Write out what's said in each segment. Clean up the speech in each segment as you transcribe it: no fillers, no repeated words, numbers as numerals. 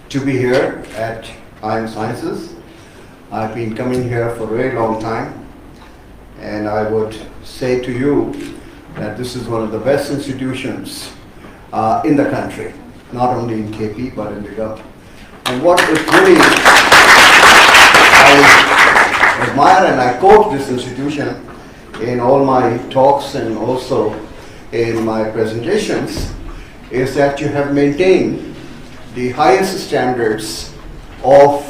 to be here at IM Sciences. I've been coming here for a very long time, and I would say to you that this is one of the best institutions in the country, not only in KP but in the government. And what is really, I admire and I quote this institution in all my talks and also in my presentations, is that you have maintained the highest standards of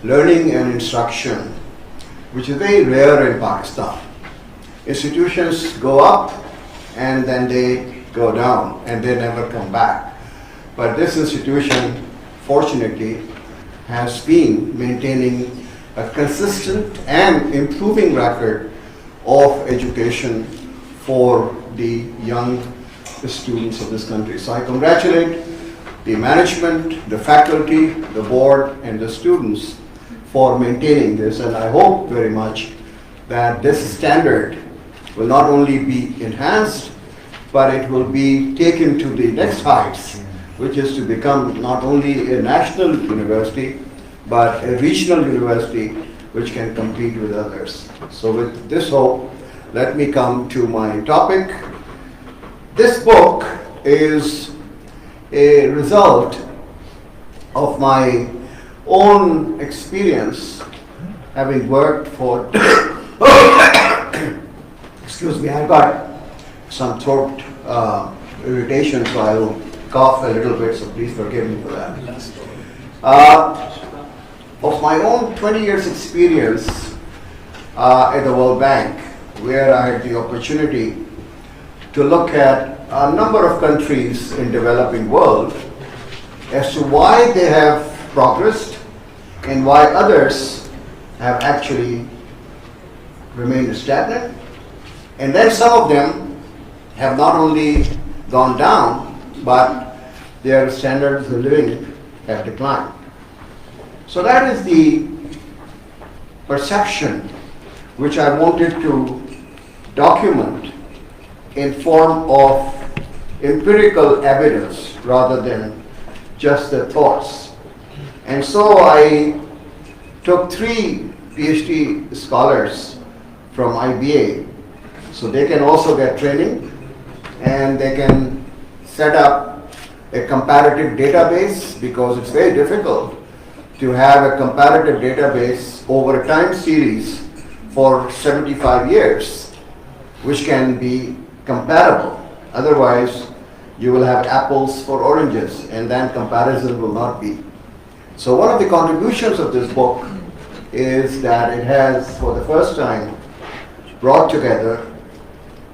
learning and instruction, which is very rare in Pakistan. Institutions go up and then they go down and they never come back. But this institution, fortunately, has been maintaining a consistent and improving record of education for the young students of this country. So I congratulate the management, the faculty, the board, and the students for maintaining this, and I hope very much that this standard will not only be enhanced, but it will be taken to the next heights, which is to become not only a national university, but a regional university which can compete with others. So with this hope, let me come to my topic. This book is a result of my own experience having worked for excuse me, I got some throat irritation, so I will cough a little bit, so please forgive me for that. Of my own 20 years experience at the World Bank, where I had the opportunity to look at a number of countries in developing world as to why they have progressed and why others have actually remained stagnant. And then some of them have not only gone down, but their standards of living have declined. So that is the perception which I wanted to document in form of empirical evidence rather than just the thoughts. And so I took 3 PhD scholars from IBA, so they can also get training and they can set up a comparative database, because it's very difficult to have a comparative database over a time series for 75 years, which can be comparable. Otherwise, you will have apples for oranges, and then comparison will not be. So one of the contributions of this book is that it has, for the first time, brought together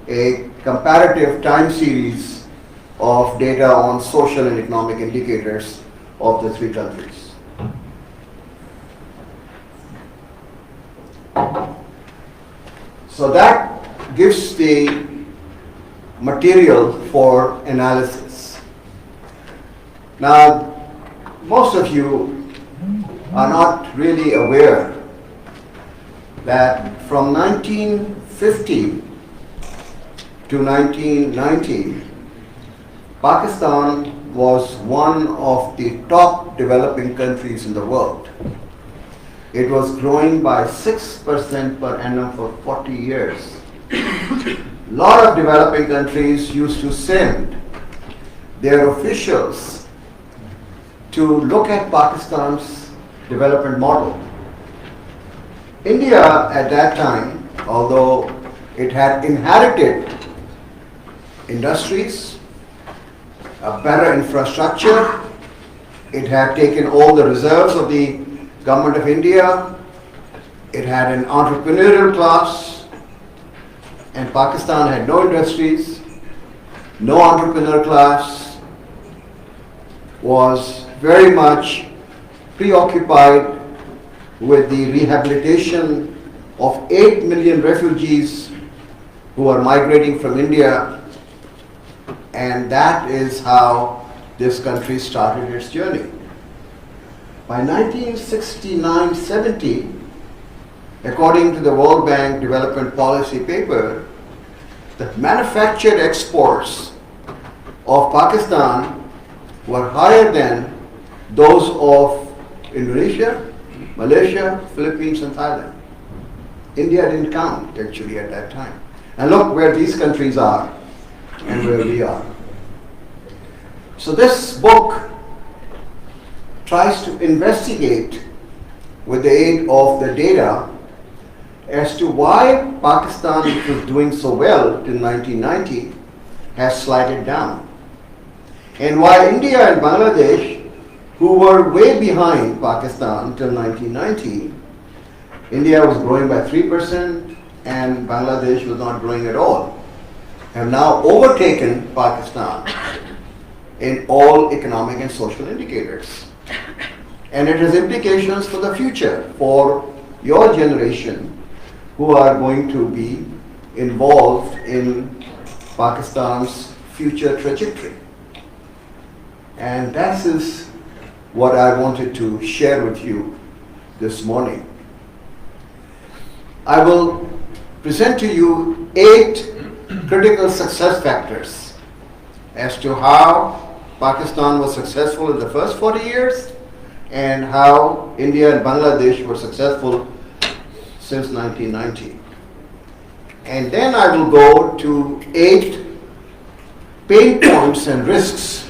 a comparative time series of data on social and economic indicators of the 3 countries. So that gives the material for analysis. Now, most of you are not really aware that from 1950 to 1990, Pakistan was one of the top developing countries in the world. It was growing by 6% per annum for 40 years. A lot of developing countries used to send their officials to look at Pakistan's development model. India at that time, although it had inherited industries, a better infrastructure, it had taken all the reserves of the government of India, it had an entrepreneurial class, and Pakistan had no industries, no entrepreneur class, was very much preoccupied with the rehabilitation of 8 million refugees who are migrating from India, and that is how this country started its journey. By 1969-70, according to the World Bank Development Policy Paper, the manufactured exports of Pakistan were higher than those of Indonesia, Malaysia, Philippines, and Thailand. India didn't count actually at that time. And look where these countries are and where we are. So this book tries to investigate with the aid of the data as to why Pakistan, which was doing so well till 1990, has slided down. And why India and Bangladesh, who were way behind Pakistan till 1990, India was growing by 3% and Bangladesh was not growing at all, have now overtaken Pakistan in all economic and social indicators. And it has implications for the future, for your generation who are going to be involved in Pakistan's future trajectory. And that is what I wanted to share with you this morning. I will present to you 8 critical success factors as to how Pakistan was successful in the first 40 years and how India and Bangladesh were successful since 1990. And then I will go to 8 pain points and risks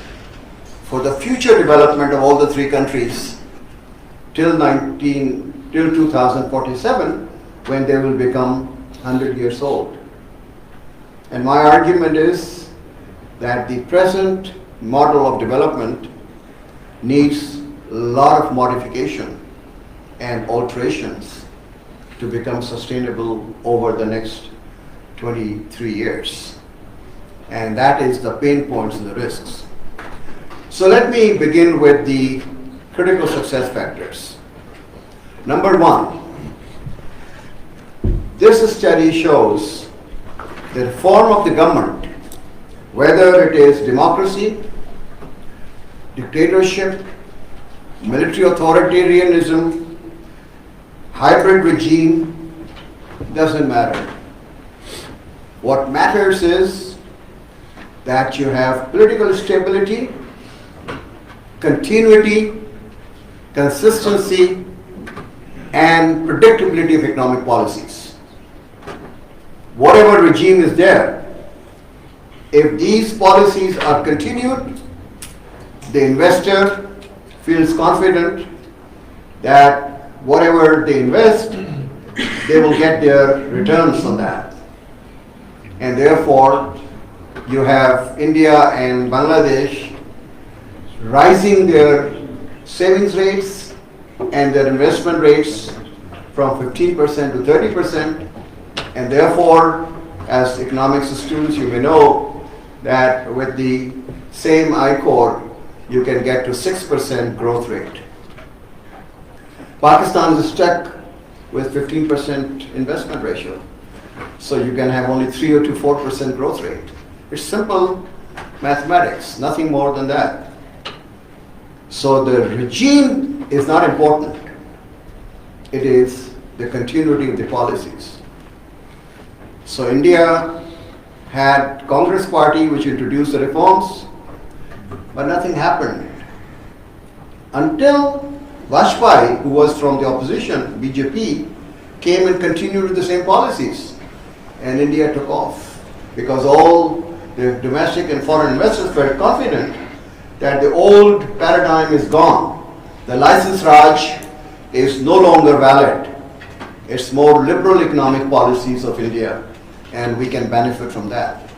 for the future development of all the 3 countries till 2047, when they will become 100 years old. And my argument is that the present model of development needs a lot of modification and alterations to become sustainable over the next 23 years. And that is the pain points and the risks. So let me begin with the critical success factors. Number 1, this study shows the reform of the government, whether it is democracy, dictatorship, military authoritarianism, hybrid regime, doesn't matter. What matters is that you have political stability, continuity, consistency, and predictability of economic policies. Whatever regime is there, if these policies are continued, the investor feels confident that whatever they invest, they will get their returns on that. And therefore, you have India and Bangladesh rising their savings rates and their investment rates from 15% to 30%. And therefore, as economics students, you may know that with the same I-core, you can get to 6% growth rate. Pakistan is stuck with 15% investment ratio. So you can have only 3 or 4% growth rate. It's simple mathematics, nothing more than that. So the regime is not important. It is the continuity of the policies. So India had Congress party which introduced the reforms, but nothing happened. Until Vajpayee, who was from the opposition, BJP, came and continued with the same policies. And India took off because all the domestic and foreign investors felt confident that the old paradigm is gone. The license Raj is no longer valid. It's more liberal economic policies of India, and we can benefit from that.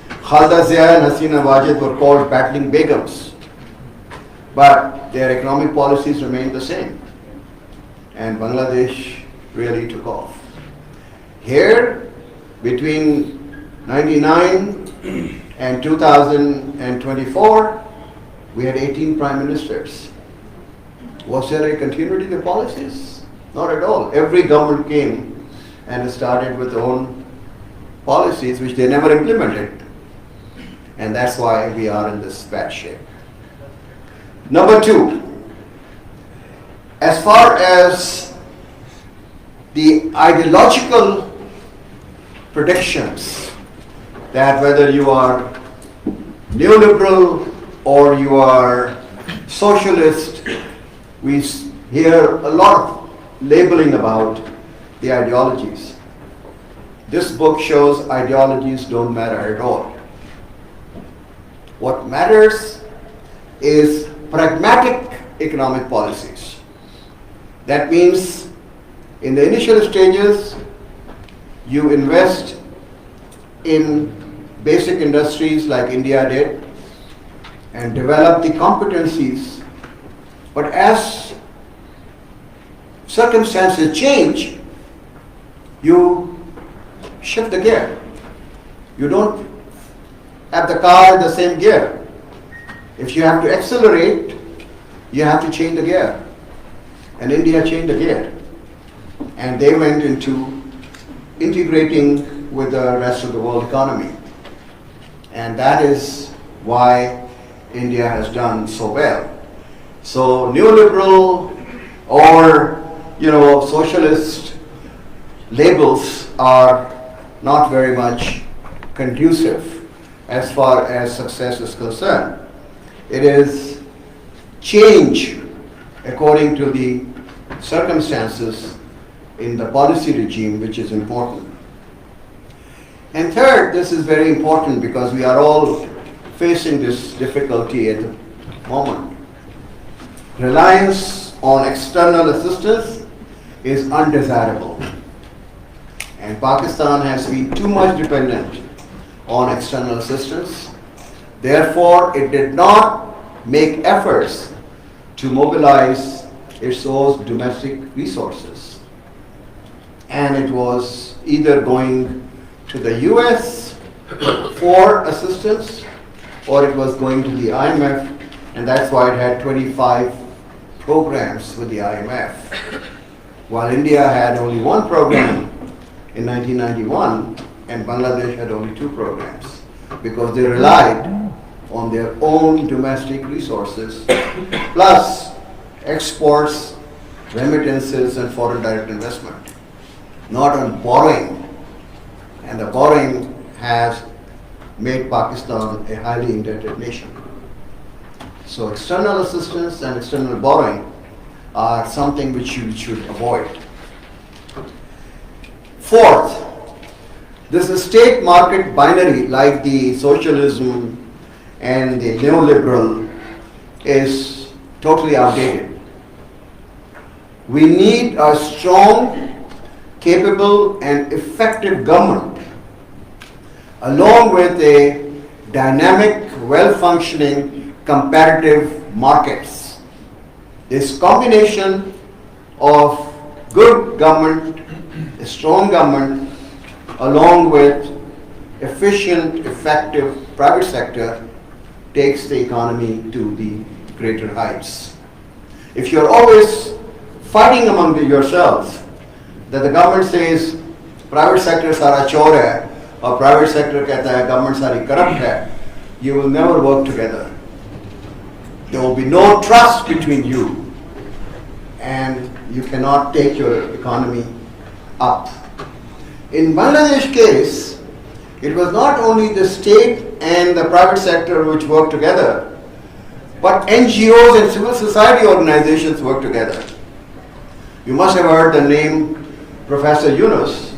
Khalda Zia and Hasina Wajid were called battling Begums, but their economic policies remained the same. And Bangladesh really took off. Here, between 99 and 2024, we had 18 prime ministers. Was there a continuity in the policies? Not at all. Every government came and started with their own policies which they never implemented. And that's why we are in this bad shape. Number 2, as far as the ideological predictions that whether you are neoliberal or you are socialist, we hear a lot of labeling about the ideologies. This book shows ideologies don't matter at all. What matters is pragmatic economic policies. That means in the initial stages, you invest in basic industries like India did and develop the competencies. But as circumstances change, you shift the gear. You don't have the car in the same gear. If you have to accelerate, you have to change the gear. And India changed the gear. And they went into integrating with the rest of the world economy. And that is why India has done so well. So neoliberal or socialist labels are not very much conducive as far as success is concerned. It is change according to the circumstances in the policy regime which is important. And third, this is very important because we are all facing this difficulty at the moment. Reliance on external assistance is undesirable. And Pakistan has been too much dependent on external assistance. Therefore, it did not make efforts to mobilize its own domestic resources. And it was either going to the US for assistance or it was going to the IMF, and that's why it had 25 programs with the IMF. While India had only one program in 1991 and Bangladesh had only 2 programs because they relied on their own domestic resources plus exports, remittances and foreign direct investment, not on borrowing. And the borrowing has made Pakistan a highly indebted nation. So external assistance and external borrowing are something which you should avoid. Fourth, this state market binary like the socialism and the neoliberal is totally outdated. We need a strong, capable and effective government along with a dynamic, well-functioning comparative markets. This combination of good government, a strong government, along with efficient, effective private sector takes the economy to the greater heights. If you're always fighting among yourselves, that the government says private sector sara chor hai or private sector kehta hai government sari corrupt hai, you will never work together. There will be no trust between you and you cannot take your economy up. In Bangladesh case, it was not only the state and the private sector which worked together, but NGOs and civil society organizations worked together. You must have heard the name Professor Yunus,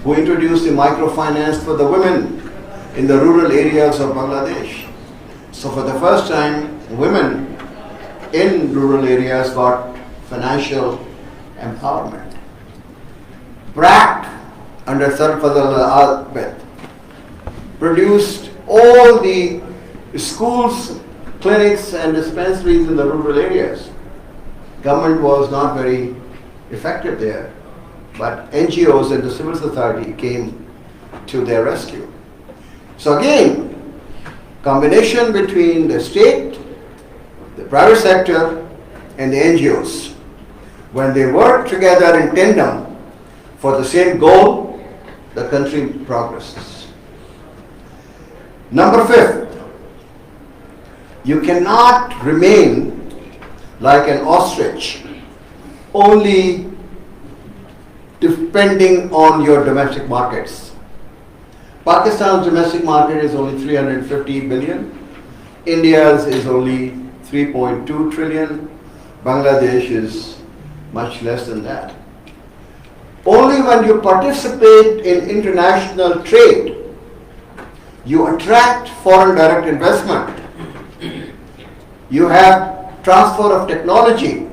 who introduced the microfinance for the women in the rural areas of Bangladesh. So for the first time, women in rural areas got financial empowerment. BRAC under Sarfazal al-Albet produced all the schools, clinics and dispensaries in the rural areas. Government was not very effective there, but NGOs and the civil society came to their rescue. So again, combination between the state, the private sector and the NGOs, when they work together in tandem for the same goal, the country progresses. Number 5, you cannot remain like an ostrich, only depending on your domestic markets. Pakistan's domestic market is only 350 billion. India's is only 3.2 trillion. Bangladesh is much less than that. Only when you participate in international trade, you attract foreign direct investment. You have transfer of technology,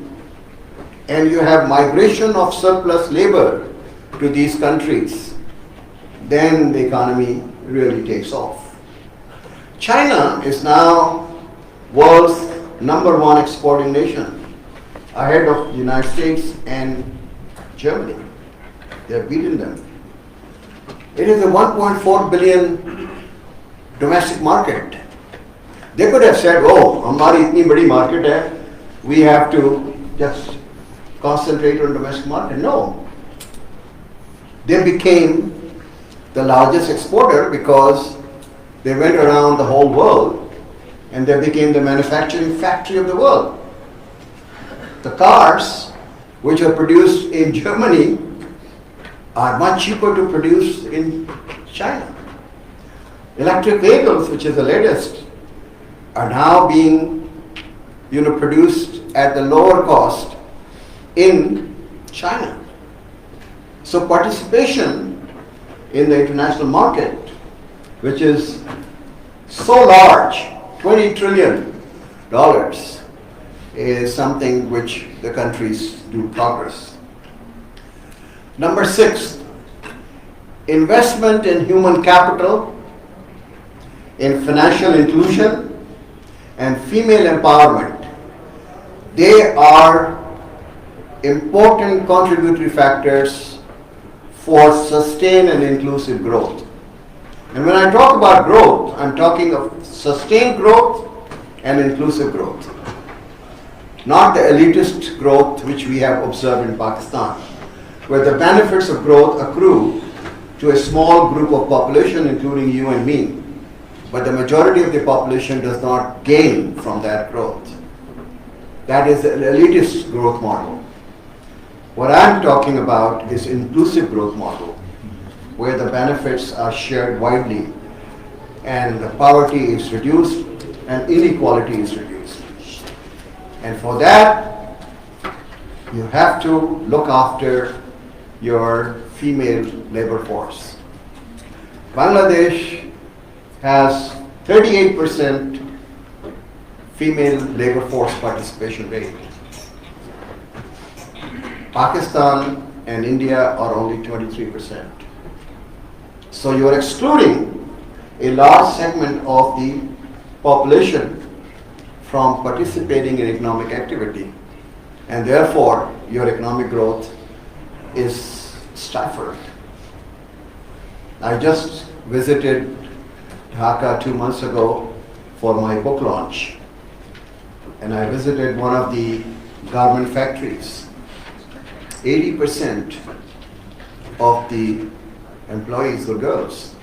and you have migration of surplus labor to these countries. Then the economy really takes off. China is now world's #1 exporting nation, ahead of the United States and Germany. They have beaten them. It is a 1.4 billion domestic market. They could have said, oh, हमारी इतनी बड़ी market है, we have to just concentrate on domestic market. No. They became the largest exporter because they went around the whole world and they became the manufacturing factory of the world. The cars which are produced in Germany are much cheaper to produce in China. Electric vehicles, which is the latest, are now being produced at the lower cost in China. So participation in the international market, which is so large, $20 trillion, is something which the countries do progress. Number 6, investment in human capital, in financial inclusion, and female empowerment. They are important contributory factors for sustained and inclusive growth. And when I talk about growth, I'm talking of sustained growth and inclusive growth, not the elitist growth which we have observed in Pakistan, where the benefits of growth accrue to a small group of population, including you and me, but the majority of the population does not gain from that growth. That is an elitist growth model. What I'm talking about is inclusive growth model, where the benefits are shared widely and the poverty is reduced and inequality is reduced. And for that, you have to look after your female labor force. Bangladesh has 38% female labor force participation rate. Pakistan and India are only 23%. So you are excluding a large segment of the population from participating in economic activity, and therefore your economic growth is stifled. I just visited Dhaka 2 months ago for my book launch, and I visited one of the garment factories. 80% of the employees were girls.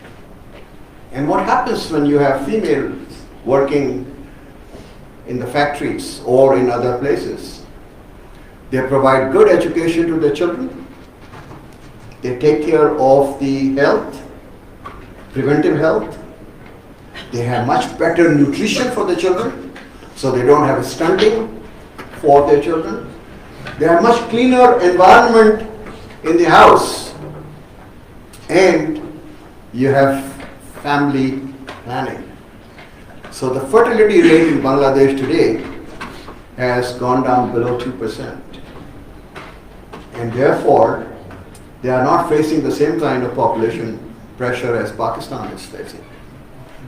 And what happens when you have females working in the factories or in other places? They provide good education to their children. They take care of the health, preventive health. They have much better nutrition for the children, so they don't have stunting for their children. They have much cleaner environment in the house, and you have family planning. So the fertility rate in Bangladesh today has gone down below 2%. And therefore, they are not facing the same kind of population pressure as Pakistan is facing,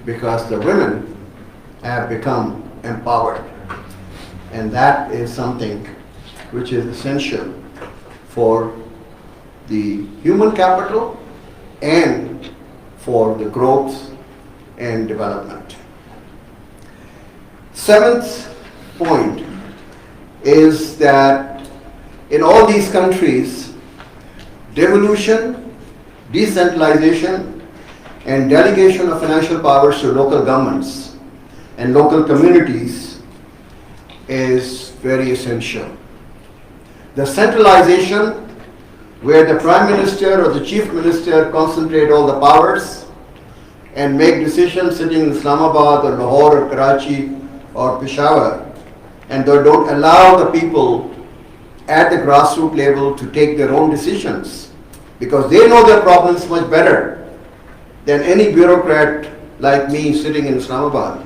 because the women have become empowered. And that is something which is essential for the human capital and for the growth and development. 7th point is that in all these countries, devolution, decentralization, and delegation of financial powers to local governments and local communities is very essential. The centralization, where the Prime Minister or the Chief Minister concentrate all the powers and make decisions sitting in Islamabad or Lahore or Karachi or Peshawar, and they don't allow the people at the grassroots level to take their own decisions, because they know their problems much better than any bureaucrat like me sitting in Islamabad.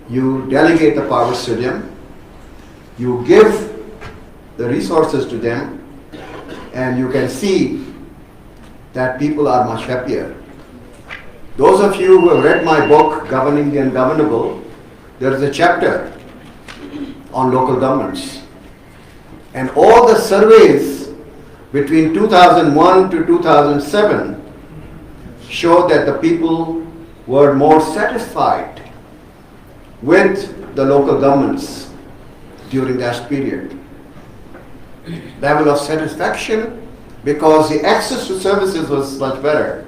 You delegate the powers to them, you give the resources to them, and you can see that people are much happier. Those of you who have read my book, Governing the Ungovernable, there is a chapter on local governments. And all the surveys between 2001 to 2007 show that the people were more satisfied with the local governments during that period. Level of satisfaction, because the access to services was much better.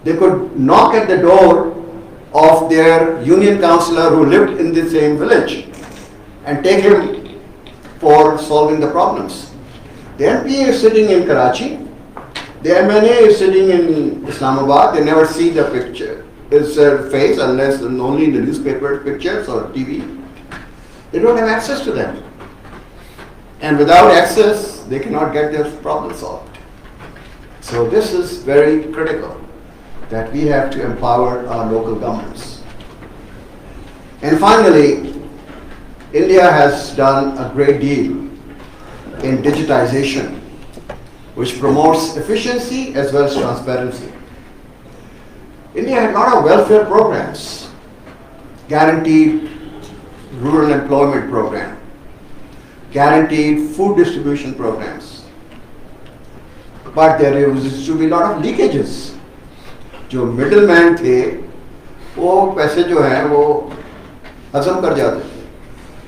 They could knock at the door of their union councillor who lived in the same village and take him for solving the problems. The MPA is sitting in Karachi, the MNA is sitting in Islamabad. They never see the picture, his face, unless and only in the newspaper pictures or TV. They don't have access to them. And without access, they cannot get their problem solved. So this is very critical, that we have to empower our local governments. And finally, India has done a great deal in digitization, which promotes efficiency as well as transparency. India had a lot of welfare programs, guaranteed rural employment program, guaranteed food distribution programs. But there used to be a lot of leakages. जो middlemen थे, वो पैसे जो हैं वो हजम कर जाते थे,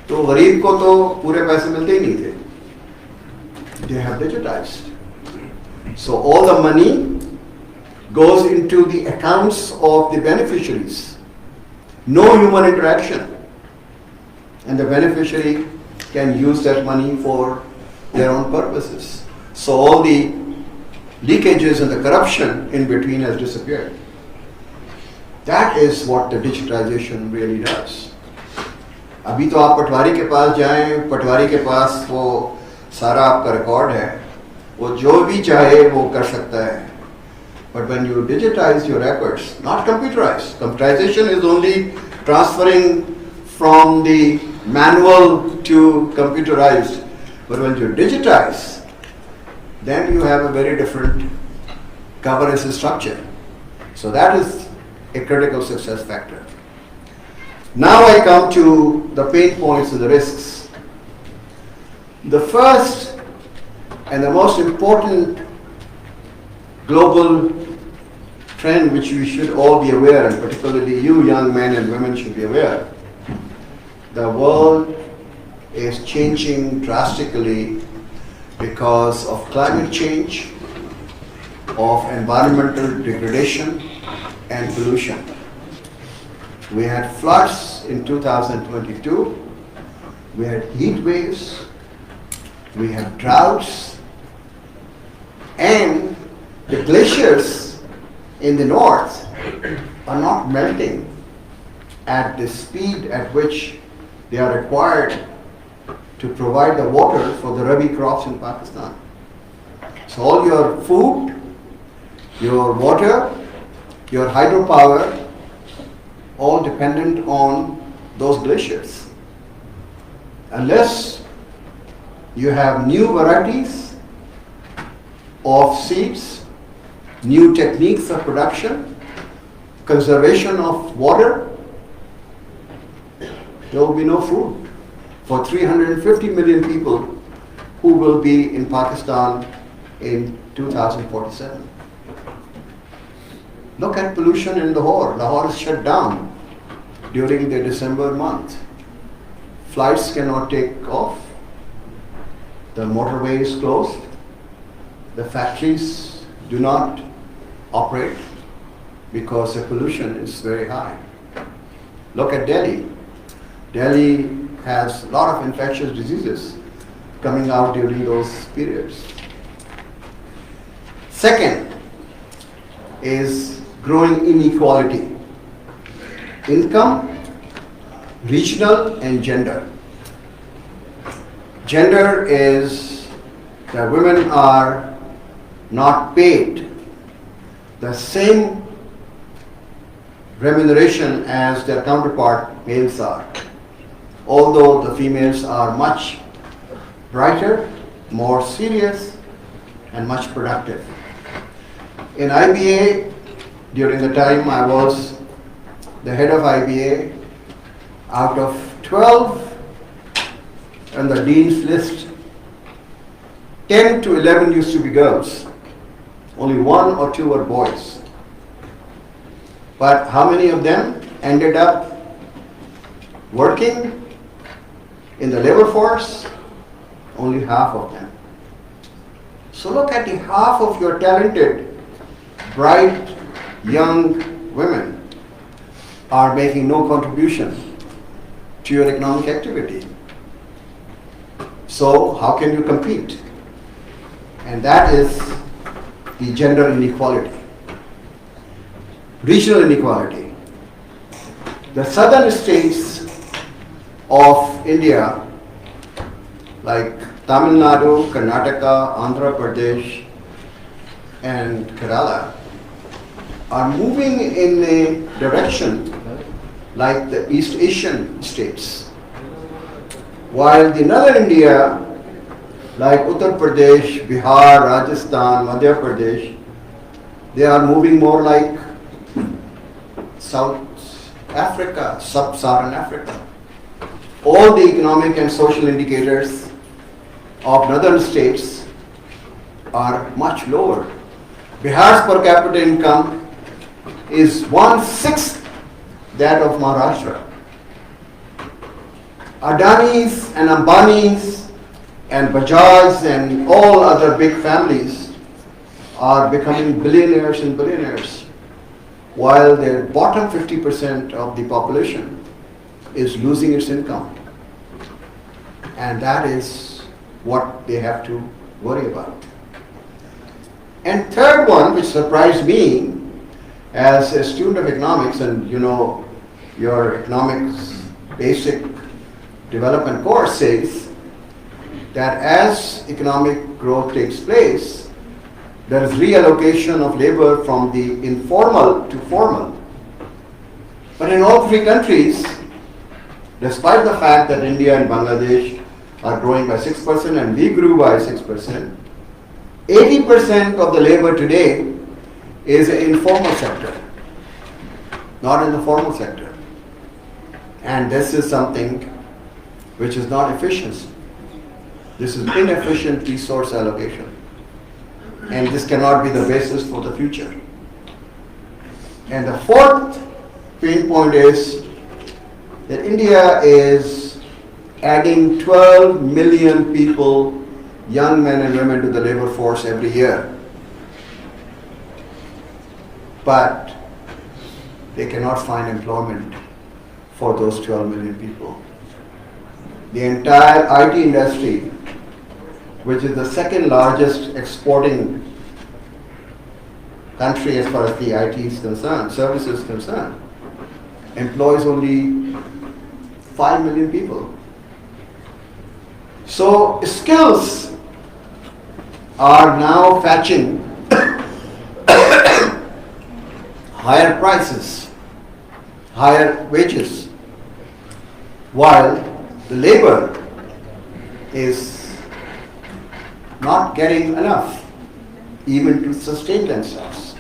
तो गरीब को तो पूरे पैसे मिलते ही नहीं थे. They have digitized. So all the money goes into the accounts of the beneficiaries. No human interaction. And the beneficiary can use that money for their own purposes. So all the leakages and the corruption in between has disappeared. That is what the digitization really does. अभी तो आप पटवारी के पास जाएं, पटवारी के पास वो सारा आपका record है, वो जो भी चाहे वो कर सकता है. But when you digitize your records, not computerized, computerization is only transferring from the manual to computerized. But when you digitize, then you have a very different governance structure. So that is a critical success factor. Now I come to the pain points and the risks. The first and the most important global trend which we should all be aware, and particularly you young men and women should be aware, the world is changing drastically because of climate change, of environmental degradation and pollution. We had floods in 2022, we had heat waves, we had droughts, and the glaciers in the north are not melting at the speed at which they are required to provide the water for the rabi crops in Pakistan. So all your food, your water, your hydropower, all dependent on those glaciers. Unless you have new varieties of seeds, new techniques of production, conservation of water, there will be no food for 350 million people who will be in Pakistan in 2047. Look at pollution in Lahore. Lahore is shut down during the December month. Flights cannot take off. The motorway is closed. The factories do not operate because the pollution is very high. Look at Delhi. Delhi has a lot of infectious diseases coming out during those periods. Second is growing inequality, income, regional and gender. Gender is that women are not paid the same remuneration as their counterpart males are, although the females are much brighter, more serious, and much productive. In IBA, during the time I was the head of IBA, out of 12 on the dean's list, 10 to 11 used to be girls. Only 1 or 2 were boys. But how many of them ended up working in the labor force? Only half of them. So look at the half of your talented, bright, young women are making no contribution to your economic activity. So how can you compete? And that is the gender inequality. Regional inequality. The southern states of India, like Tamil Nadu, Karnataka, Andhra Pradesh, and Kerala, are moving in a direction like the East Asian states. While the northern India, like Uttar Pradesh, Bihar, Rajasthan, Madhya Pradesh, they are moving more like South Africa, Sub-Saharan Africa. All the economic and social indicators of northern states are much lower. Bihar's per capita income is 1/6 that of Maharashtra. Adani's and Ambani's and Bajaj's and all other big families are becoming billionaires and billionaires, while their bottom 50% of the population is losing its income. And that is what they have to worry about. And third one, which surprised me as a student of economics, and you know, your economics basic development course says that as economic growth takes place, there is reallocation of labor from the informal to formal. But in all three countries, despite the fact that India and Bangladesh are growing by 6% and we grew by 6%, 80% of the labor today is in the informal sector, not in the formal sector. And this is something which is not efficiency. This is inefficient resource allocation. And this cannot be the basis for the future. And the fourth pain point is that India is adding 12 million people, young men and women, to the labor force every year. But they cannot find employment for those 12 million people. The entire IT industry, which is the second largest exporting country as far as the IT is concerned, services is concerned, employs only 5 million people. So skills are now fetching higher prices, higher wages, while the labor is not getting enough even to sustain themselves.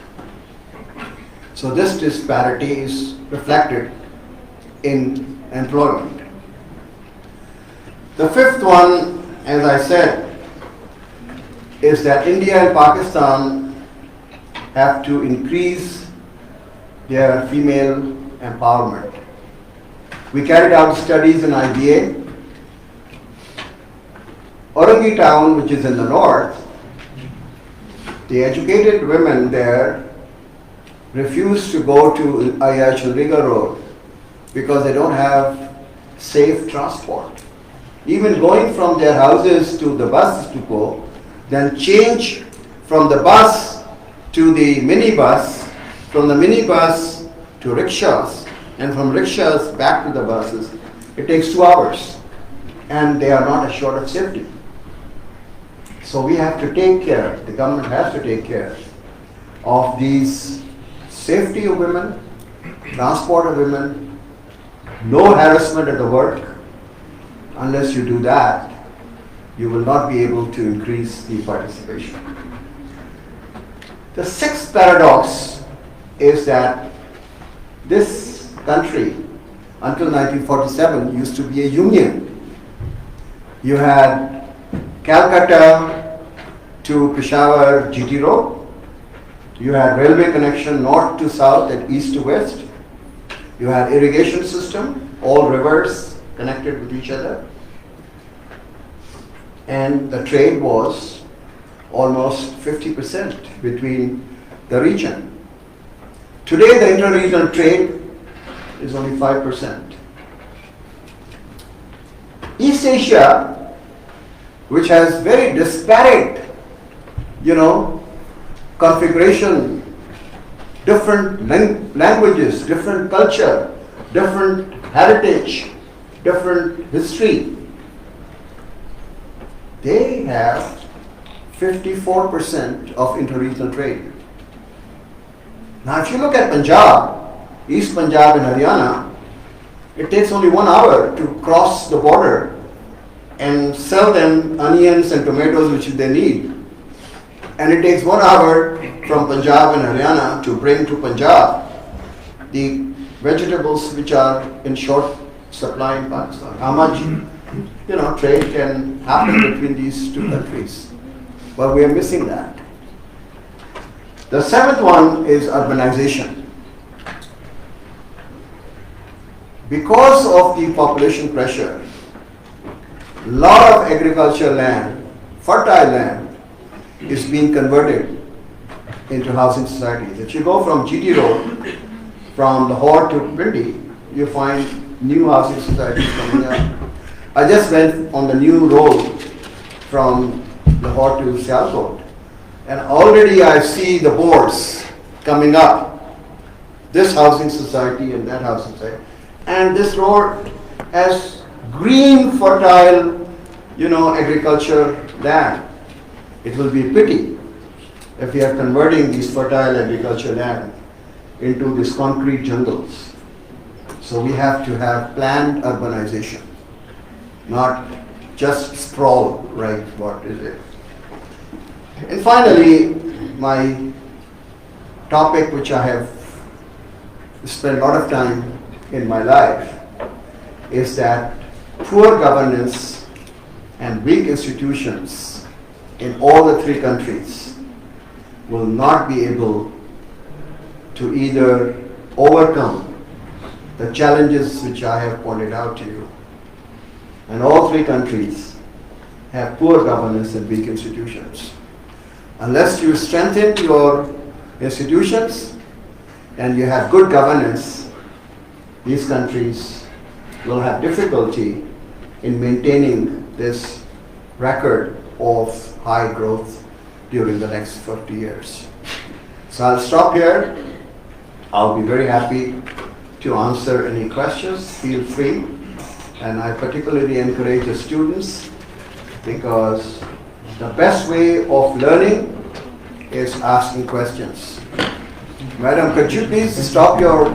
So this disparity is reflected in employment. The fifth one, as I said, is that India and Pakistan have to increase their female empowerment. We carried out studies in IBA. Orangi town, which is in the north, the educated women there refuse to go to IIH Chandigarh Road because they don't have safe transport. Even going from their houses to the bus depot, then change from the bus to the minibus, from the minibus to rickshaws, and from rickshaws back to the buses, it takes 2 hours. and they are not assured of safety. So we have to take care, the government has to take care of these safety of women, transport of women, no harassment at the work. Unless you do that, you will not be able to increase the participation. The sixth paradox is that this country, until 1947, used to be a union. You had Calcutta to Peshawar GT Road. You had railway connection north to south and east to west. You had irrigation system, all rivers connected with each other. And the trade was almost 50% between the region. Today the inter-regional trade is only 5%. East Asia, which has very disparate, configuration, different languages, different culture, different heritage, different history, they have 54% of inter-regional trade. Now if you look at Punjab, East Punjab and Haryana, it takes only 1 hour to cross the border and sell them onions and tomatoes which they need. And it takes 1 hour from Punjab and Haryana to bring to Punjab the vegetables which are in short supply in Pakistan. How much trade can happen between these two countries? But we are missing that. The seventh one is urbanization. Because of the population pressure, a lot of agricultural land, fertile land, is being converted into housing societies. If you go from GT Road, from Lahore to Pindi, you find new housing societies coming up. I just went on the new road from Lahore to Sialkot, and already I see the boards coming up, this housing society and that housing society. And this road has green, fertile, agriculture land. It will be a pity if we are converting these fertile agriculture land into these concrete jungles. So we have to have planned urbanization, not just sprawl, right? What is it? And finally, my topic which I have spent a lot of time in my life is that poor governance and weak institutions in all the three countries will not be able to either overcome the challenges which I have pointed out to you. And all three countries have poor governance and weak institutions. Unless you strengthen your institutions and you have good governance, these countries will have difficulty in maintaining this record of high growth during the next 50 years. So I'll stop here. I'll be very happy to answer any questions. Feel free. And I particularly encourage the students, because the best way of learning is asking questions. Madam, could you please stop your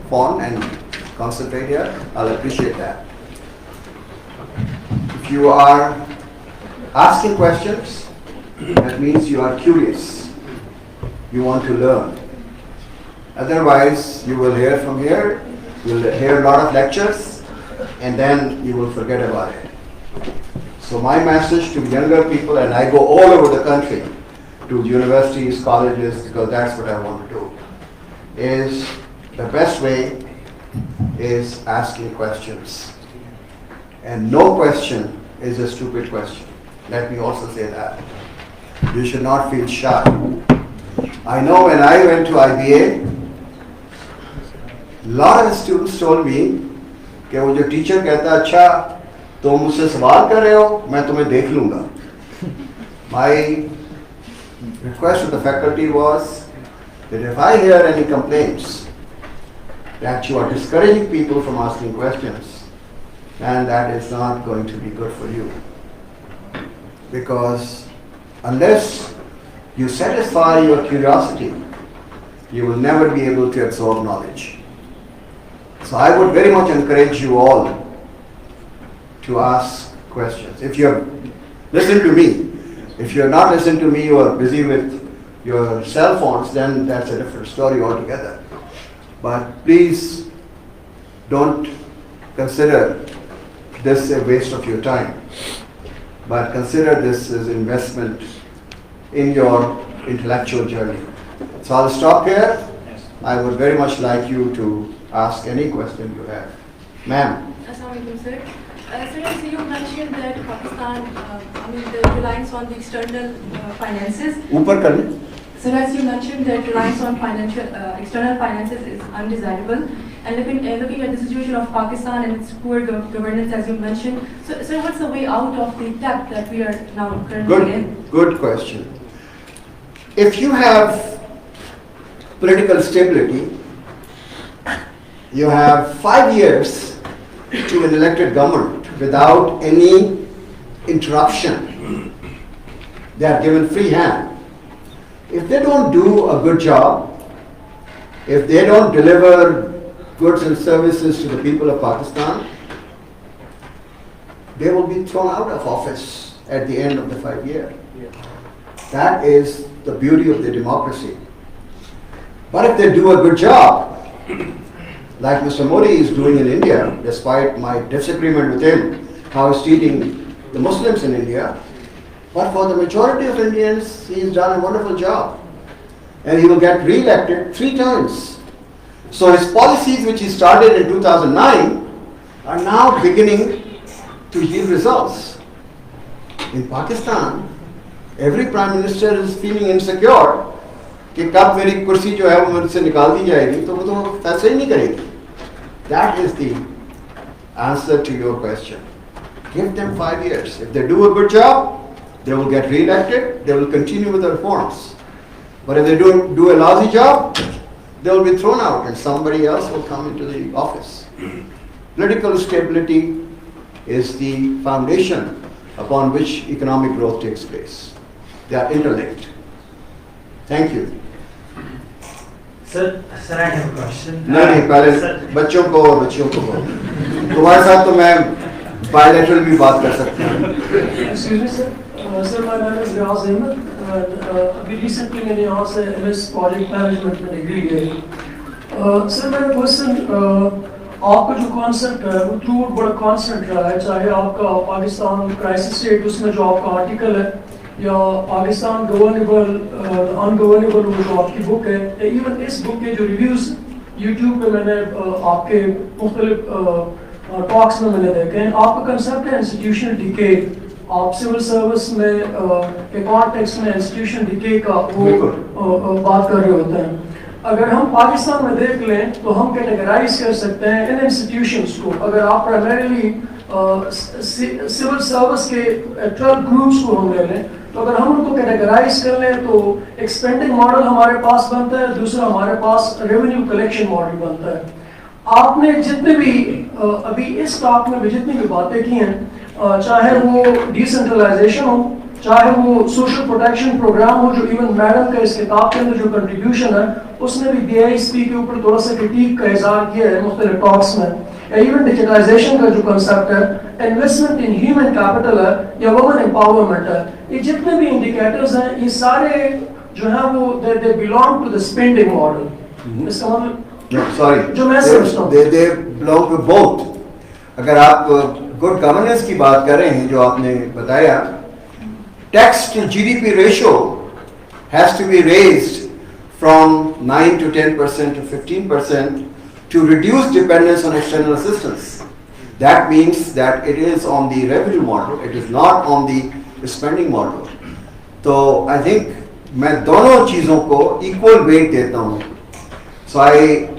phone and concentrate here? I'll appreciate that. If you are asking questions, that means you are curious. You want to learn. Otherwise, you will hear from here, you will hear a lot of lectures, and then you will forget about it. So my message to younger people, and I go all over the country to universities, colleges, because that's what I want to do, is the best way is asking questions. And no question is a stupid question. Let me also say that. You should not feel shy. I know when I went to IBA, a lot of students told me कि वो जो teacher कहता है अच्छा तुम मुझसे सवाल कर रहे हो मैं तुम्हें देख लूँगा. My request to the faculty was that if I hear any complaints that you are discouraging people from asking questions, and that is not going to be good for you. Because unless you satisfy your curiosity, you will never be able to absorb knowledge. So I would very much encourage you all to ask questions. If you have listened to me, if you are not listening to me, you are busy with your cell phones, then that's a different story altogether. But please don't consider this a waste of your time, but consider this as investment in your intellectual journey. So I'll stop here. I would very much like you to ask any question you have. Ma'am. Assalamualaikum, sir. Sir, so you mentioned that Pakistan, the reliance on the external finances. Upar karne. So as you mentioned that reliance on external finances is undesirable, and looking at the situation of Pakistan and its poor governance, as you mentioned. So what's the way out of the debt that we are now currently in? Good question. If you have political stability, you have 5 years to an elected government without any interruption. They are given free hand. If they don't do a good job, if they don't deliver goods and services to the people of Pakistan, they will be thrown out of office at the end of the 5 years. That is the beauty of the democracy. But if they do a good job, like Mr. Modi is doing in India, despite my disagreement with him, how he's treating the Muslims in India, but for the majority of Indians, he's done a wonderful job. And he will get re-elected 3 times. So his policies, which he started in 2009, are now beginning to yield results. In Pakistan, every prime minister is feeling insecure कि कब मेरी कुर्सी जो है वो मुझसे निकाल दी जाएगी, तो वो तो फैसले ही नहीं करेगी. That is the answer to your question. Give them 5 years. If they do a good job, they will get re-elected, they will continue with the reforms. But if they do a lousy job, they will be thrown out and somebody else will come into the office. Political stability is the foundation upon which economic growth takes place. They are interlinked. Thank you. Sir, I have a question. नहीं पहले बच्चों को और बच्चियों को तुम्हारे साथ तो मैं bilateral भी बात कर सकता हूँ. Excuse me, sir. Sir, my name is Riaz Ahmed. अभी recently मैंने यहाँ से MS Project Management में degree ली. Sir, मेरा question आपका जो concept है वो throughout बड़ा constant रहा है, चाहे आपका पाकिस्तान crisis state उसमें जो आपका article है या पाकिस्तान गवर्नेबल अनगवर्नेबल वो जो आपकी बुक है, या इवन इस बुक के जो रिव्यूज यूट्यूब पे मैंने आपके मुख्तलिफ टॉक्स में मैंने देखे हैं, आपका कंसेप्ट है इंस्टीट्यूशनल डिके. आप सिविल सर्विस में के कॉन्टेक्स्ट में इंस्टीट्यूशनल डिके का वो बात कर रहे होते हैं. अगर हम पाकिस्तान में देख लें तो हम कैटेगराइज कर सकते हैं इन इंस्टीट्यूशंस को. अगर आप प्राइमरीली सिविल सर्विस के 12 ग्रुप्स को हम ले लें, तो अगर हम उनको कैटेगराइज कर लें तो एक स्पेंडिंग मॉडल हमारे पास बनता है, दूसरा हमारे पास रेवेन्यू कलेक्शन मॉडल बनता है. आपने जितने भी अभी इस टॉक में भी जितनी भी बातें की हैं, चाहे वो डिसेंट्रलाइजेशन हो, चाहे वो सोशल प्रोटेक्शन प्रोग्राम हो, जो इवन मैडम का इस किताब के अंदर जो कंट्रीब्यूशन है उसने भी DISP के ऊपर थोड़ा सा क्रिटिक का इज़हार किया है मुख्तलिफ टॉक्स में, या इवन डिजिटाइजेशन का जो कंसेप्ट है, इन्वेस्टमेंट इन ह्यूमन कैपिटल है या वुमेन एम्पावरमेंट है, ये जितने भी इंडिकेटर्स हैं ये सारे जो है वो they belong to the spending model. इसका मतलब जो मैं समझता हूँ they belong to both. अगर आप गुड गवर्नेंस की बात कर रहे हैं, जो आपने बताया, tax to GDP ratio has to be raised from 9 to 10% to 15% to reduce dependence on external assistance. That means that it is on the revenue model, it is not on the spending model. So I think मैं दोनों चीज़ों को equal weight देता हूँ. So I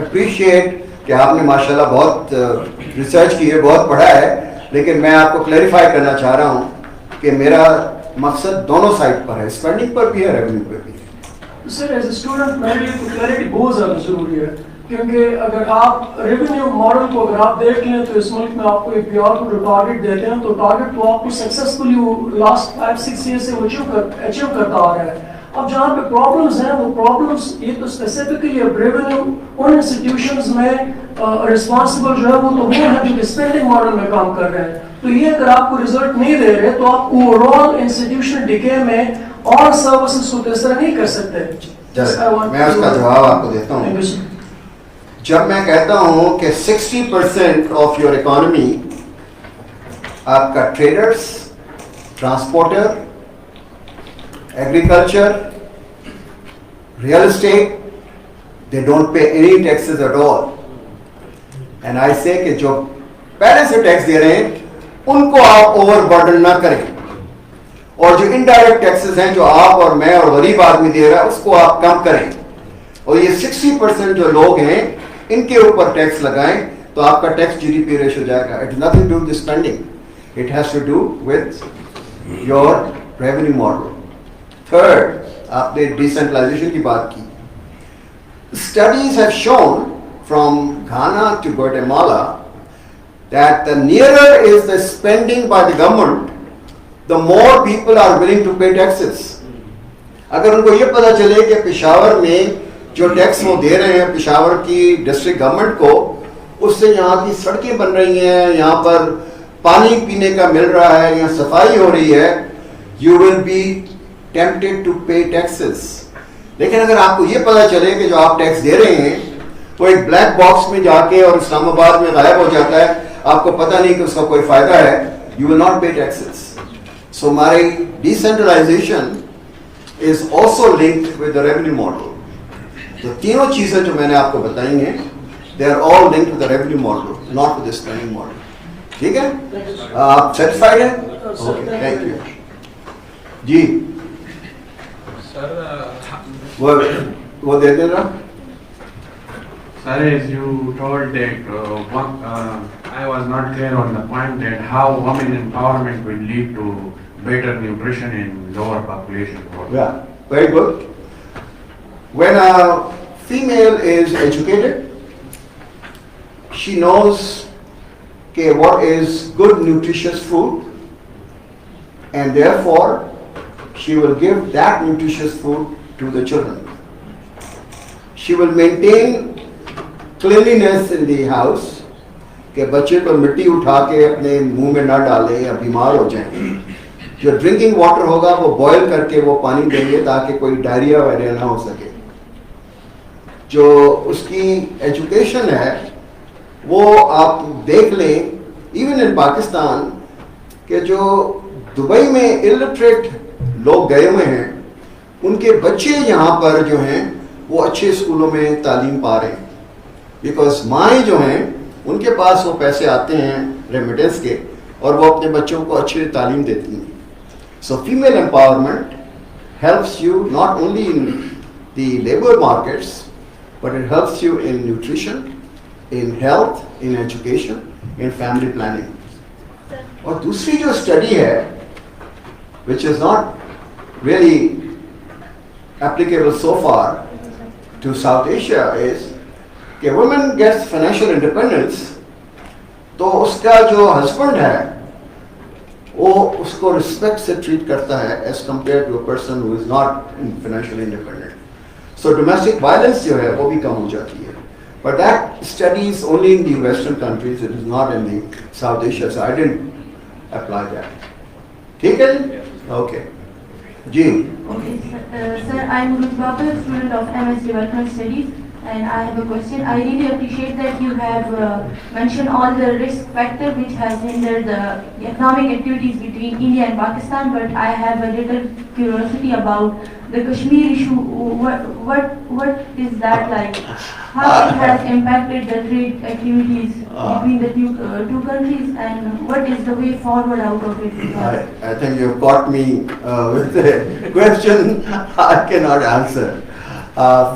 appreciate कि आपने माशाल्लाह बहुत रिसर्च की है, बहुत पढ़ा है, लेकिन मैं आपको क्लैरिफाई करना चाह रहा हूँ कि मेरा मकसद दोनों साइड पर है, स्पेंडिंग पर भी है, रेवेन्यू पर भी है. सर एज ए स्टूडेंट मेरे लिए तो क्लैरिटी बहुत ज़्यादा ज़रूरी है. کیونکہ اگر آپ ریونیو ماڈل کو اگر آپ دیکھ لیں تو اس ملک میں آپ کو ایک پیار کو جو ٹارگیٹ دیتے ہیں تو ٹارگیٹ تو آپ کو سکسیسفلی لاسٹ 5-6 ایئر سے اچیو کرتا آ رہا ہے. اب جہاں پہ پرابلمس ہیں وہ پرابلمس یہ تو اسپیسیفکلی اب ریونیو ان انسٹیٹیوشنز میں رسپانسبل جو ہے وہ تو وہ ہیں جو اسپینڈنگ ماڈل میں کام کر رہے ہیں. تو یہ اگر آپ کو رزلٹ نہیں دے رہے تو آپ اوور آل انسٹیٹیوشن ڈکے میں اور سروسز کو اس طرح نہیں کر سکتے. میں اس کا جواب آپ کو دیتا ہوں. جب میں کہتا ہوں کہ 60% آف یور اکانومی آپ کا traders, transporter, agriculture, real estate, they don't pay any taxes at all. And I say کہ جو پہلے سے ٹیکس دے رہے ہیں ان کو آپ اوور برڈن نہ کریں, اور جو انڈائریکٹ ٹیکسز ہیں جو آپ اور میں اور غریب آدمی دے رہا ہے اس کو آپ کم کریں, اور یہ 60% جو لوگ ہیں ان کے اوپر ٹیکس لگائیں تو آپ کا tax G D P ratio جائے گا. It nothing to do with spending, it has to do with your revenue model. Third, آپ نے ڈیسینٹرلائزیشن کی بات کی. Studies have shown from Ghana to Guatemala that the nearer is the spending by the government, the more people are willing to pay taxes. اگر ان کو یہ پتا چلے کہ پشاور میں جو ٹیکس وہ دے رہے ہیں پشاور کی ڈسٹرکٹ گورنمنٹ کو, اس سے یہاں کی سڑکیں بن رہی ہیں, یہاں پر پانی پینے کا مل رہا ہے, یہاں صفائی ہو رہی ہے, you will be tempted to pay taxes. لیکن اگر آپ کو یہ پتا چلے کہ جو آپ ٹیکس دے رہے ہیں وہ ایک بلیک باکس میں جا کے اور اسلام آباد میں غائب ہو جاتا ہے, آپ کو پتہ نہیں کہ اس کا کوئی فائدہ ہے, you will not pay taxes. So my decentralization is also linked with the revenue model. تو تینوں چیزیں جو میں نے آپ کو بتائی ہیں they are all linked with the revenue model, not with the spending model. ٹھیک ہے, آپ satisfied ہیں؟ Okay, thank you. G Sir, وہ دے دینا. sir, as you told that I was not clear on the point that how women empowerment will lead to better nutrition in lower population. Yeah, very good. When a female is educated, she knows what is good nutritious food, and therefore she will give that nutritious food to the children. She will maintain cleanliness in the house, کہ بچے کو مٹی اٹھا کے اپنے منہ میں نہ ڈالیں یا بیمار ہو جائیں. جو ڈرنکنگ واٹر ہوگا وہ بوائل کر کے وہ پانی دیں گے تاکہ کوئی ڈائریا وائریا نہ ہو سکے. جو اس کی ایجوکیشن ہے وہ آپ دیکھ لیں ایون ان پاکستان کہ جو دبئی میں الٹریٹ لوگ گئے ہوئے ہیں ان کے بچے یہاں پر جو ہیں وہ اچھے اسکولوں میں تعلیم پا رہے ہیں, بیکاز مائیں جو ہیں ان کے پاس وہ پیسے آتے ہیں ریمیٹنس کے اور وہ اپنے بچوں کو اچھی تعلیم دیتی ہیں. So female empowerment helps you not only in the labour markets but it helps you in nutrition, in health, in education, in family planning. اور دوسری جو اسٹڈی ہے which is not really applicable so far to South Asia is کہ women gets financial independence تو اس کا جو husband ہے وہ اس کو respect سے treat کرتا ہے as compared to a person who is not financially independent. So domestic violence جو ہے وہ بھی کم ہو جاتی ہے. But that study is only in the Western countries, it is not in the South Asia, so I didn't apply that. ٹھیک ہے جی, okay جی. Okay, sir, I'm Rutbaba, student of MS Development Studies, and I have a question. I really appreciate that you have mentioned all the risk factors which has hindered the economic activities between India and Pakistan, but I have a little curiosity about the Kashmir issue. What is that like? How it has impacted the trade activities between the two countries, and what is the way forward out of it? I think you've caught me with a question I cannot answer.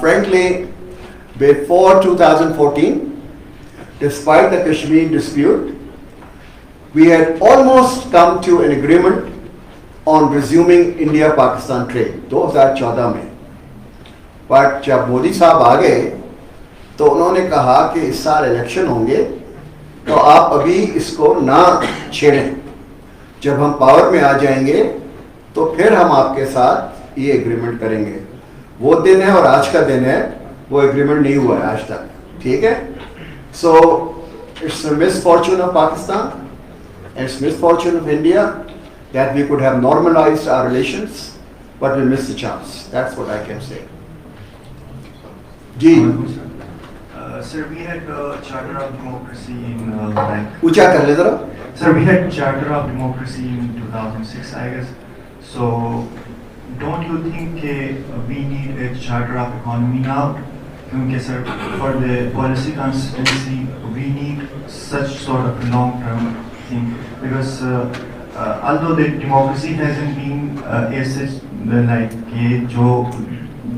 Frankly, before 2014, despite the Kashmir dispute, we had almost come to an agreement on resuming India-Pakistan trade 2014 میں. But جب مودی صاحب آ گئے تو انہوں نے کہا کہ اس سال الیکشن ہوں گے تو آپ ابھی اس کو نہ چھیڑیں, جب ہم پاور میں آ جائیں گے تو پھر ہم آپ کے ساتھ یہ ایگریمنٹ کریں گے. وہ دن ہے اور آج کا دن ہے, وہ ایگریمنٹ نہیں ہوا ہے آج تک. ٹھیک ہے, so it's misfortune of Pakistan and it's misfortune of India that we could have normalized our relations, but we missed the chance. That's what I can say. Ji. Sir, we had Charter of Democracy in like. Ucha kar le zara. Sir, we had Charter of Democracy in 2006, I guess. So, don't you think we need a Charter of Economy now? Because, sir, for the policy consistency, we need such sort of long-term thing. Because although the democracy hasn't been as such like jo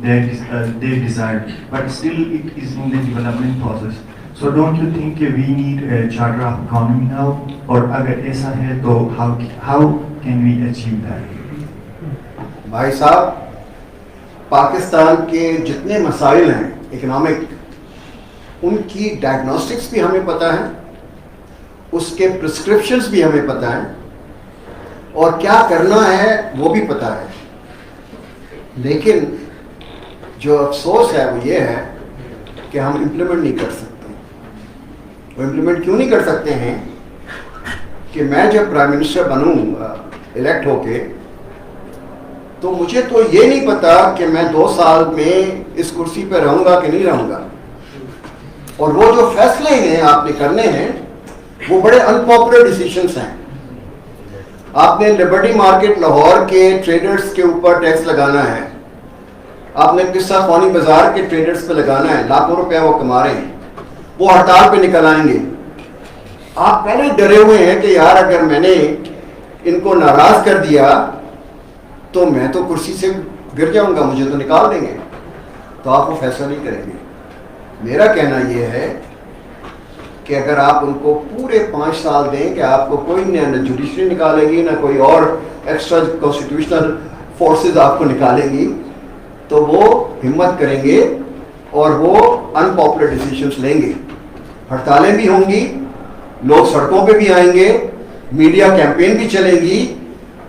they desired, but still it is in the development process. So don't you think we need a charter of economy now, or agar aisa hai to how can we achieve that? بھائی صاحب, پاکستان کے جتنے مسائل ہیں economic, ان کی diagnostics بھی ہمیں پتہ ہیں, اس کے پرسکرپشنز بھی ہمیں پتہ ہیں, اور کیا کرنا ہے وہ بھی پتہ ہے. لیکن جو افسوس ہے وہ یہ ہے کہ ہم امپلیمنٹ نہیں کر سکتے. وہ امپلیمنٹ کیوں نہیں کر سکتے ہیں کہ میں جب پرائم منسٹر بنوں الیکٹ ہو کے, تو مجھے تو یہ نہیں پتا کہ میں 2 سال میں اس کرسی پہ رہوں گا کہ نہیں رہوں گا. اور وہ جو فیصلے ہیں آپ نے کرنے ہیں وہ بڑے انپاپولر ڈیسیشنس ہیں. آپ نے لبرٹی مارکیٹ لاہور کے ٹریڈرز کے اوپر ٹیکس لگانا ہے, آپ نے قصہ خوانی بازار کے ٹریڈرز پہ لگانا ہے, لاکھوں روپے وہ کما رہے ہیں, وہ ہڑتال پہ نکل آئیں گے. آپ پہلے ڈرے ہوئے ہیں کہ یار اگر میں نے ان کو ناراض کر دیا تو میں تو کرسی سے گر جاؤں گا, مجھے تو نکال دیں گے, تو آپ وہ فیصلہ نہیں کریں گے. میرا کہنا یہ ہے کہ اگر آپ ان کو پورے 5 سال دیں کہ آپ کو کوئی نہ جوڈیشری نکالے گی, نہ کوئی اور ایکسٹرا کانسٹیٹیوشنل فورسز آپ کو نکالیں گی, تو وہ ہمت کریں گے اور وہ انپاپولر ڈیسیشنز لیں گے. ہڑتالیں بھی ہوں گی, لوگ سڑکوں پہ بھی آئیں گے, میڈیا کیمپین بھی چلیں گی,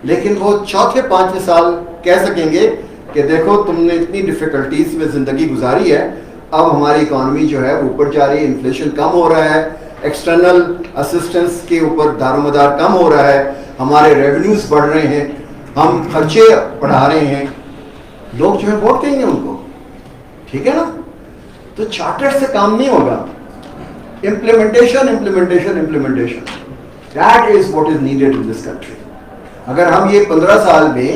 لیکن وہ 4-5 سال کہہ سکیں گے کہ دیکھو تم نے اتنی ڈیفیکلٹیز میں زندگی گزاری ہے, اب ہماری اکانومی جو ہے اوپر جا رہی ہے, انفلیشن کم ہو رہا ہے, ایکسٹرنل اسسٹنس کے اوپر دار و مدار کم ہو رہا ہے, ہمارے ریونیوز بڑھ رہے ہیں, ہم خرچے بڑھا رہے ہیں, لوگ جو ہے ووٹ دیں گے ان کو. ٹھیک ہے نا, تو چارٹر سے کام نہیں ہوگا. Implementation implementation implementation, that is what is needed in this country. اگر ہم یہ 15 سال میں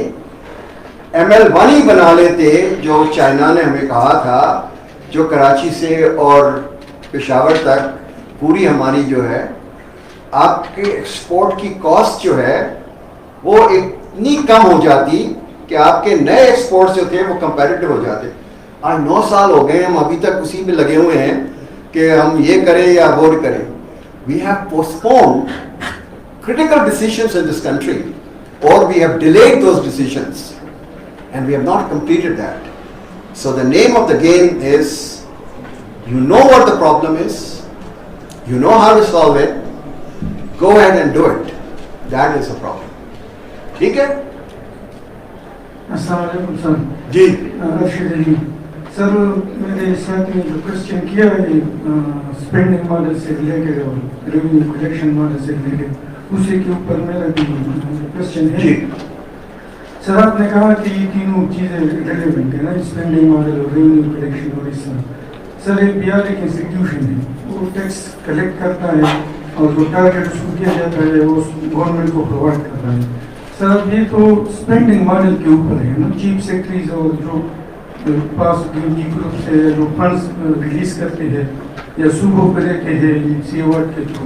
ML1 ہی بنا لیتے جو چائنا نے ہمیں کہا تھا, جو کراچی سے اور پشاور تک پوری ہماری جو ہے آپ کے ایکسپورٹ کی کاسٹ جو ہے وہ اتنی کم ہو جاتی کہ آپ کے نئے ایکسپورٹ جو تھے وہ کمپیریٹیو ہو جاتے. آج 9 سال ہو گئے, ہم ابھی تک اسی میں لگے ہوئے ہیں کہ ہم یہ کریں یا وہ کریں. We have postponed critical decisions in this country, or we have delayed those decisions and we have not completed that. So the name of the game is, you know what the problem is, you know how to solve it, go ahead and do it. That is the problem. ٹھیک ہے. السلام علیکم سر. جی ارشد علی سر, میرے ساتھ نے جو question کیا ہے اسپینڈنگ ماڈل سے ریلیٹڈ اور ریونیو کلیکشن ماڈل سے ریلیٹڈ, اسی کے اوپر میرا بھی کوشچن ہے. سر آپ نے کہا کہ یہ تینوں چیزیں ریلیونٹ ہیں نا, اسپینڈنگ ماڈل اور ریونیو کلیکشن اور اس طرح. سر ایک بہار ایک انسٹیٹیوشن ہے, وہ ٹیکس کلیکٹ کرتا ہے اور جو ٹارگیٹ اس کو کیا جاتا ہے وہ گورنمنٹ کو پرووائڈ کرتا ہے. سر اب یہ تو اسپینڈنگ ماڈل کے اوپر ہے نا, چیف سیکٹریز اور جو پاس ڈیوٹی گروپ سے جو فنڈس ریلیز کرتے ہیں یا صوبوں پہ دیتے ہیں سی اوارڈ کے تھرو.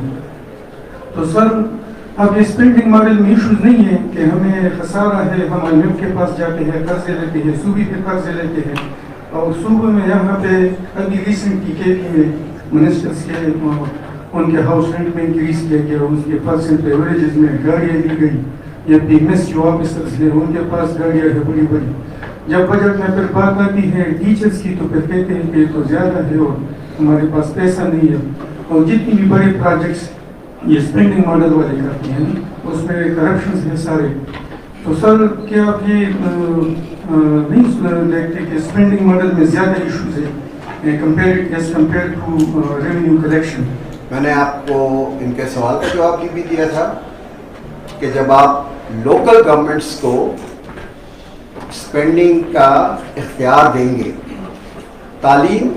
تو سر اب اسپینڈنگ ماڈل میں ایشوز نہیں ہے کہ ہمیں خسارہ ہے, ہم IMF کے پاس جاتے ہیں, قرضے لیتے ہیں, صوبے پہ قرضے لیتے ہیں, اور صوبے میں یہاں پہ ابھی ریسنٹ کی کے میں منسٹرس کے ان کے ہاؤس رینٹ میں انکریز کیا گیا, اس کے پرسنٹ ایوریجز میں گاڑیاں دی گئی, یا بزنس جو آفیسرس ہیں ان کے پاس گاڑیاں ہیں بڑی بڑی. جب بجٹ میں پھر بات آتی ہے ٹیچرس کی تو پھر کہتے ہیں کہ یہ تو زیادہ ہے, اور हमारे पास पैसा नहीं है, और जितनी भी बड़े प्रोजेक्ट्स ये स्पेंडिंग मॉडल वाले करते हैं उसमें करप्शन है सारे। तो सर क्या आप ये नहीं देखते कि स्पेंडिंग मॉडल में ज़्यादा इश्यूज है कंपेयर टू रेवेन्यू कलेक्शन? मैंने आपको इनके सवाल का जवाब ये भी दिया था कि जब आप लोकल गवर्नमेंट्स को स्पेंडिंग का इख्तियार देंगे, तालीम,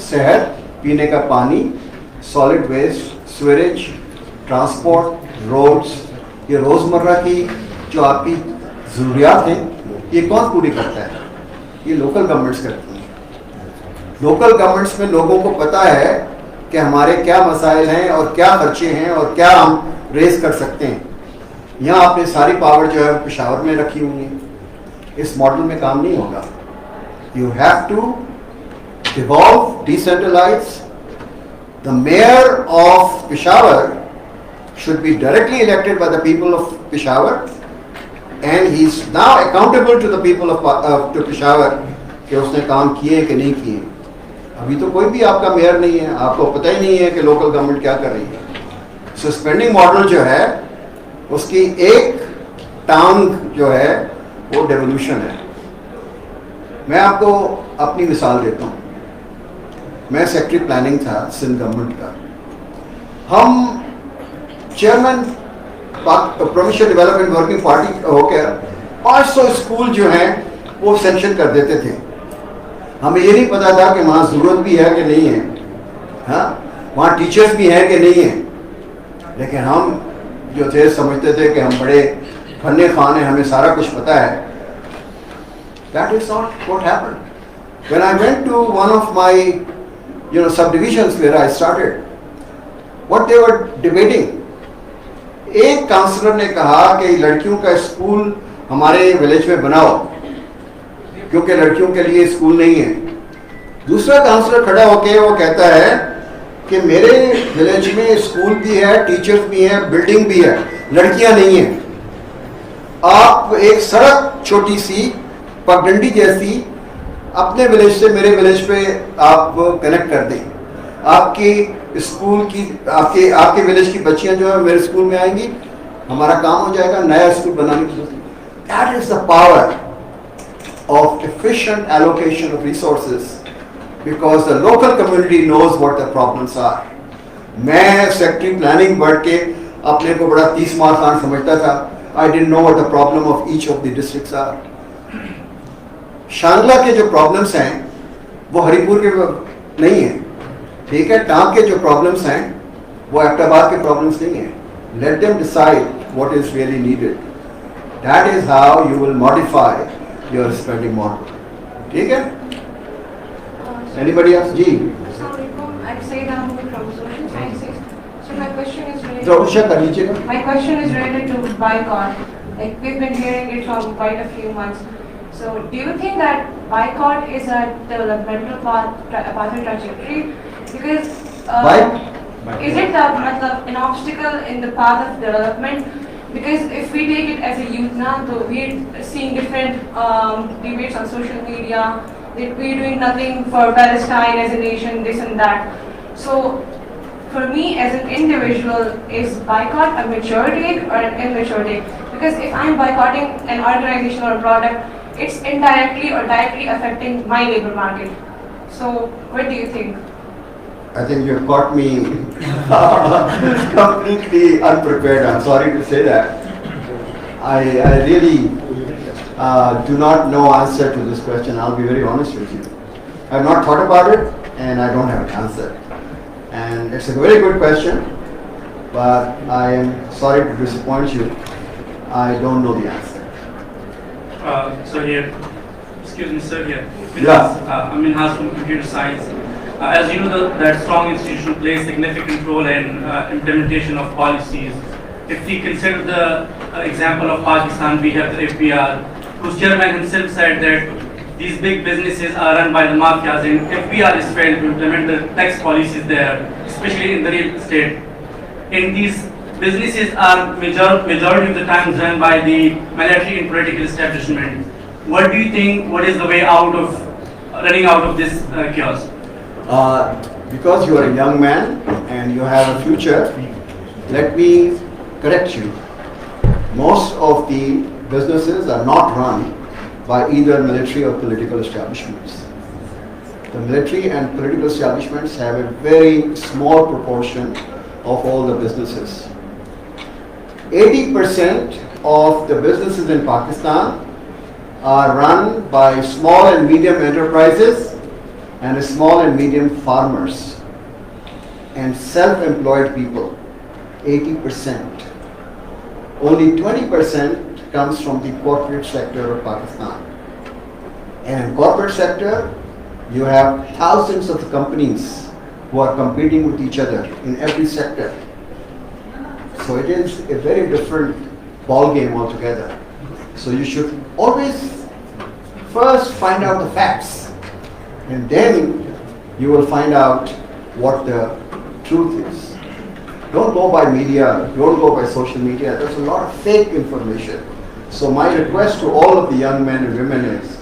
सेहत, पीने का पानी, solid waste, sewerage, transport, roads, ये रोज़मर्रा की जो आपकी ज़रूरियात हैं, ये कौन पूरी करता है? ये लोकल गवर्नमेंट्स करती हैं। लोकल गवर्नमेंट्स में लोगों को पता है कि हमारे क्या मसाइल हैं और क्या खर्चे हैं और क्या हम रेस कर सकते हैं। यहाँ आपने सारी पावर जो है पेशावर में रखी हुई है, इस मॉडल में काम नहीं होगा। You have to devolve, decentralize. The mayor of Peshawar should be directly elected by the people of Peshawar, and he is now accountable to the people of to Peshawar कि उसने काम किए कि नहीं किए। अभी तो कोई भी आपका मेयर नहीं है, आपको पता ही नहीं है कि लोकल गवर्नमेंट क्या कर रही है। सो स्पेंडिंग मॉडल जो है उसकी एक टांग जो है वो डेवोल्यूशन है। मैं आपको अपनी मिसाल देता हूँ। मैं सेक्रेटरी प्लानिंग था सिंध गवर्नमेंट का। हम chairman provincial development working party होकर 500 स्कूल जो हैं वो सेंक्शन कर देते थे। हमें ये नहीं पता था कि वहाँ ज़रूरत भी है कि नहीं है, हाँ, वहाँ टीचर्स भी हैं कि नहीं है, लेकिन हम जो थे समझते थे कि हम बड़े फन्ने खान हैं, हमें सारा कुछ पता है। That is not what happened. When I went to one of my subdivisions where I started, what they were debating, एक काउंसलर ने कहा कि लड़कियों का स्कूल हमारे विलेज में बनाओ क्योंकि लड़कियों के लिए स्कूल नहीं है। दूसरा काउंसलर खड़ा होकर वो कहता है कि मेरे विलेज में स्कूल भी है, टीचर्स भी हैं, बिल्डिंग भी है, लड़कियां नहीं हैं। आप एक सड़क छोटी सी पगडंडी जैसी अपने विलेज से मेरे विलेज पे आप कनेक्ट कर दें, आपकी स्कूल की आपके विलेज की बच्चियां जो है मेरे स्कूल में आएंगी, हमारा काम हो जाएगा नया स्कूल बनाने की। That is the power of efficient allocation of resources because the local community knows what the problems are. मैं सेक्रेटरी प्लानिंग बढ़ के अपने को बड़ा 30 मार खान समझता था। I didn't know what the problem of each of the districts are. Shangla के जो problems हैं वो हरिपुर के नहीं हैं, ठीक है। टांग के जो problems हैं वो एबटाबाद के problems नहीं हैं। Let them decide what is really needed. That is how you will modify your spending model. ठीक है? Anybody else? Ji. I'm Sayyid Ahmed from Social Sciences. So my question is related. तो उषा कर लीजिएगा. My question is related to boycott. Like we've been hearing it from quite a few months. So do you think that boycott is a developmental pathway trajectory? Because is it an obstacle in the path of development? Because if we take it as a youth now, so we're seeing different debates on social media that we're doing nothing for Palestine as a nation, this and that. So for me as an individual, is boycott a mature take or an immature take? Because if I'm boycotting an organization or a product, it's indirectly or directly affecting my labor market. So what do you think? I think you have caught me completely unprepared. I'm sorry to say that. I really do not know answer to this question. I'll be very honest with you. I have not thought about it and I don't have an answer. And it's a very good question, but I am sorry to disappoint you. I don't know the answer. So here, excuse me sir, here. Yeah. I'm in house from computer science. As you know, that strong institution plays significant role in implementation of policies. If we consider the example of Pakistan, we have the FBR, whose chairman himself said that these big businesses are run by the mafias, and FBR is failed to implement the tax policies there, especially in the real estate. And these businesses are majority of the times run by the military and political establishment. What do you think? What is the way out of running out of this chaos? because you are a young man and you have a future, let me correct you. Most of the businesses are not run by either military or political establishments. The military and political establishments have a very small proportion of all the businesses. 80% of the businesses in Pakistan are run by small and medium enterprises and small and medium farmers and self-employed people. 80%. Only 20% comes from the corporate sector of Pakistan. And in corporate sector, you have thousands of companies who are competing with each other in every sector. So it is a very different ball game altogether. So you should always first find out the facts, and then you will find out what the truth is. Don't go by media, don't go by social media. There's a lot of fake information. So my request to all of the young men and women is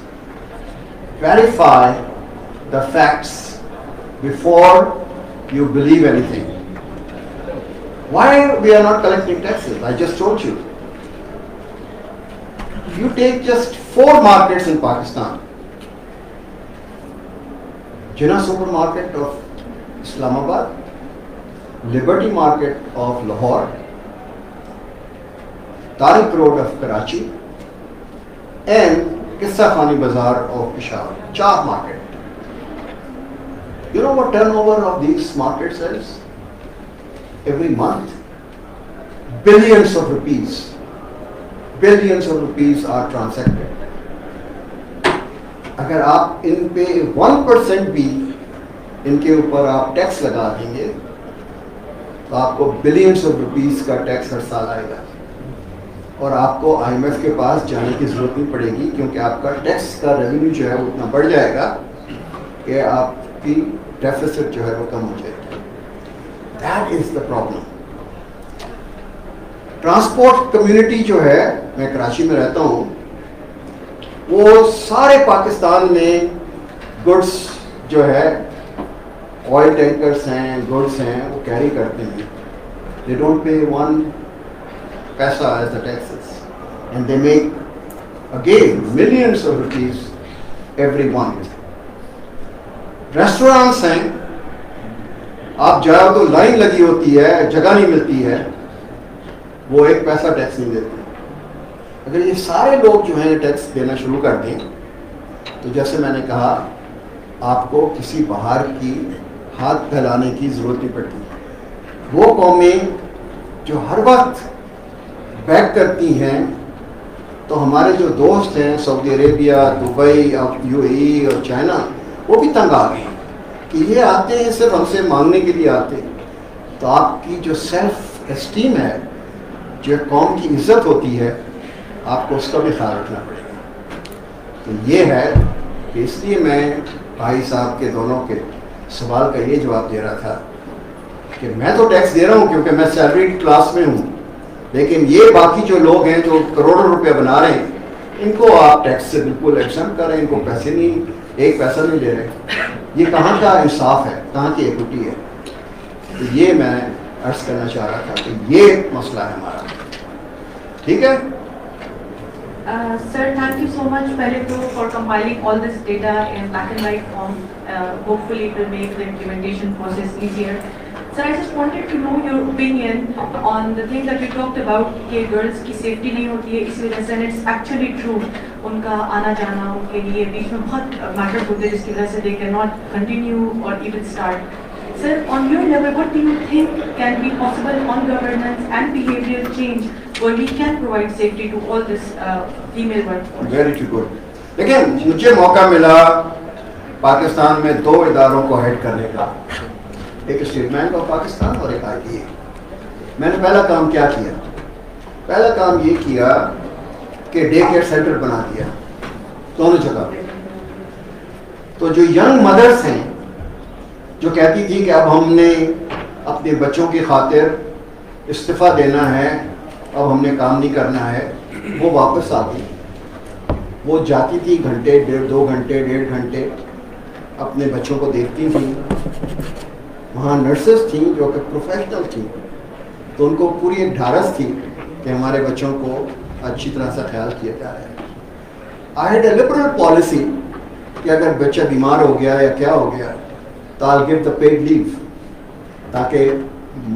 verify the facts before you believe anything. Why we are not collecting taxes? I just told you. You take just 4 markets in Pakistan. Jinnah Supermarket of Islamabad, Liberty Market of Lahore, Tariq Road of Karachi, and Qissa Khani Bazaar of Peshawar. 4 market. You know what turnover of these markets is? Every month, billions of rupees are transacted. अगर आप इन पे 1% भी इनके ऊपर आप tax लगा देंगे तो आपको बिलियंस ऑफ रुपीस का टैक्स हर साल आएगा और आपको IMF के पास जाने की जरूरत नहीं पड़ेगी क्योंकि आपका टैक्स का रेवेन्यू जो है वो उतना बढ़ जाएगा कि आपकी डेफिसिट जो है वो कम हो जाएगी. That is the problem. Transport community जो है, मैं कराची में रहता हूँ, वो सारे पाकिस्तान में गुड्स जो है, ऑयल टैंकर्स हैं, गुड्स हैं, वो कैरी करते हैं. They don't pay 1 paisa as the taxes, and they make again millions of rupees every month. Restaurants हैं, आप जाओ तो लाइन लगी होती है, जगह नहीं मिलती है, वो 1 पैसा टैक्स नहीं देते. अगर ये सारे लोग जो हैं टैक्स देना शुरू कर दें तो जैसे मैंने कहा आपको किसी बाहर की हाथ फैलाने की ज़रूरत नहीं पड़ती. वो कौमें जो हर वक्त बैक करती हैं, तो हमारे जो दोस्त हैं सऊदी अरेबिया, दुबई, UAE और चाइना, वो भी तंग आ गए कि ये आते हैं सिर्फ हमसे मांगने के लिए आते हैं. तो आपकी जो सेल्फ एस्टीम है, जो कौम की इज्जत होती है, आपको उसका भी ख्याल रखना पड़ेगा. तो ये है कि इसलिए मैं भाई साहब के दोनों के सवाल का ये जवाब दे रहा था कि मैं तो टैक्स दे रहा हूँ क्योंकि मैं सैलरीड क्लास में हूँ, लेकिन ये बाकी जो लोग हैं जो करोड़ों रुपए बना रहे हैं, इनको आप टैक्स से बिल्कुल एग्जम्प्ट करें, इनको पैसे नहीं, 1 पैसा नहीं दे रहे. ये कहाँ का इंसाफ है, कहाँ की इक्विटी है? तो ये मैं अर्ज करना चाह रहा था कि ये मसला है हमारा. ठीक है? Sir, thank you so much, Pereto, for compiling all this data in black and white form. Hopefully it will make the implementation process easier. Sir, I just wanted to know your opinion on the thing that you talked about कि girls की safety नहीं होती है इस वजह से, and it's actually true. उनका आना जाना उनके लिए बीच में बहुत matters होते हैं जिसकी वजह से they cannot continue or even start. Sir, on your level, what do you think can be possible on governance and behavioral change where we can provide safety to all this female workforce? Very good. लेकिन मुझे मौका मिला पाकिस्तान में 2 इदारों को head करने का, एक स्टेट बैंक ऑफ पाकिस्तान और एक ITA. मैंने पहला काम क्या किया? पहला काम ये किया कि डे केयर सेंटर बना दिया दोनों जगह पे. तो जो यंग मदर्स हैं जो कहती थी कि अब हमने अपने बच्चों की खातिर इस्तीफ़ा देना है, अब हमने काम नहीं करना है, वो वापस आ गई. वो जाती थी घंटे, 2 घंटे, 1.5 घंटे अपने बच्चों को देखती थी, वहाँ नर्सेस थी जो कि प्रोफेशनल थी, तो उनको पूरी एक ढारस थी कि हमारे बच्चों को अच्छी तरह से ख्याल किया जा रहा है। I had a liberal policy कि अगर बच्चा बीमार हो गया या क्या हो गया तो I give the paid leave, ताकि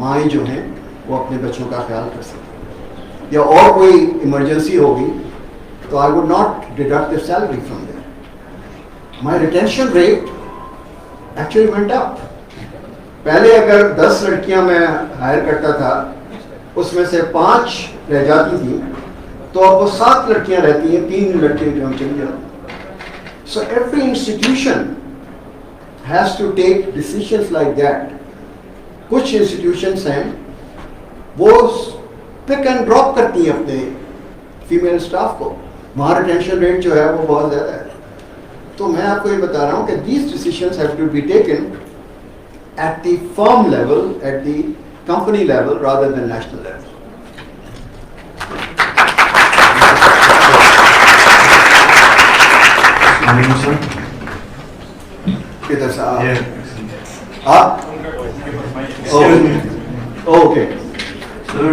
माएँ जो हैं वो अपने बच्चों का ख्याल कर सकें, या और कोई इमरजेंसी होगी तो I would not deduct the salary from there. My retention rate actually went up. पहले अगर 10 लड़कियां मैं हायर करता था, उसमें से 5 रह जाती थी, तो अब वो 7 लड़कियां रहती हैं, 3 लड़कियां जो हम चली जाती। So every institution has to take decisions like that. कुछ इंस्टीट्यूशंस हैं वो पिक एंड ड्रॉप करती हैं अपने फीमेल स्टाफ को, वहाँ रिटेंशन रेट जो है वो बहुत ज़्यादा है। तो मैं आपको ये बता रहा हूँ कि these decisions have to be taken at the firm level, at the company level rather than national level. किधर से आप? Okay Sir,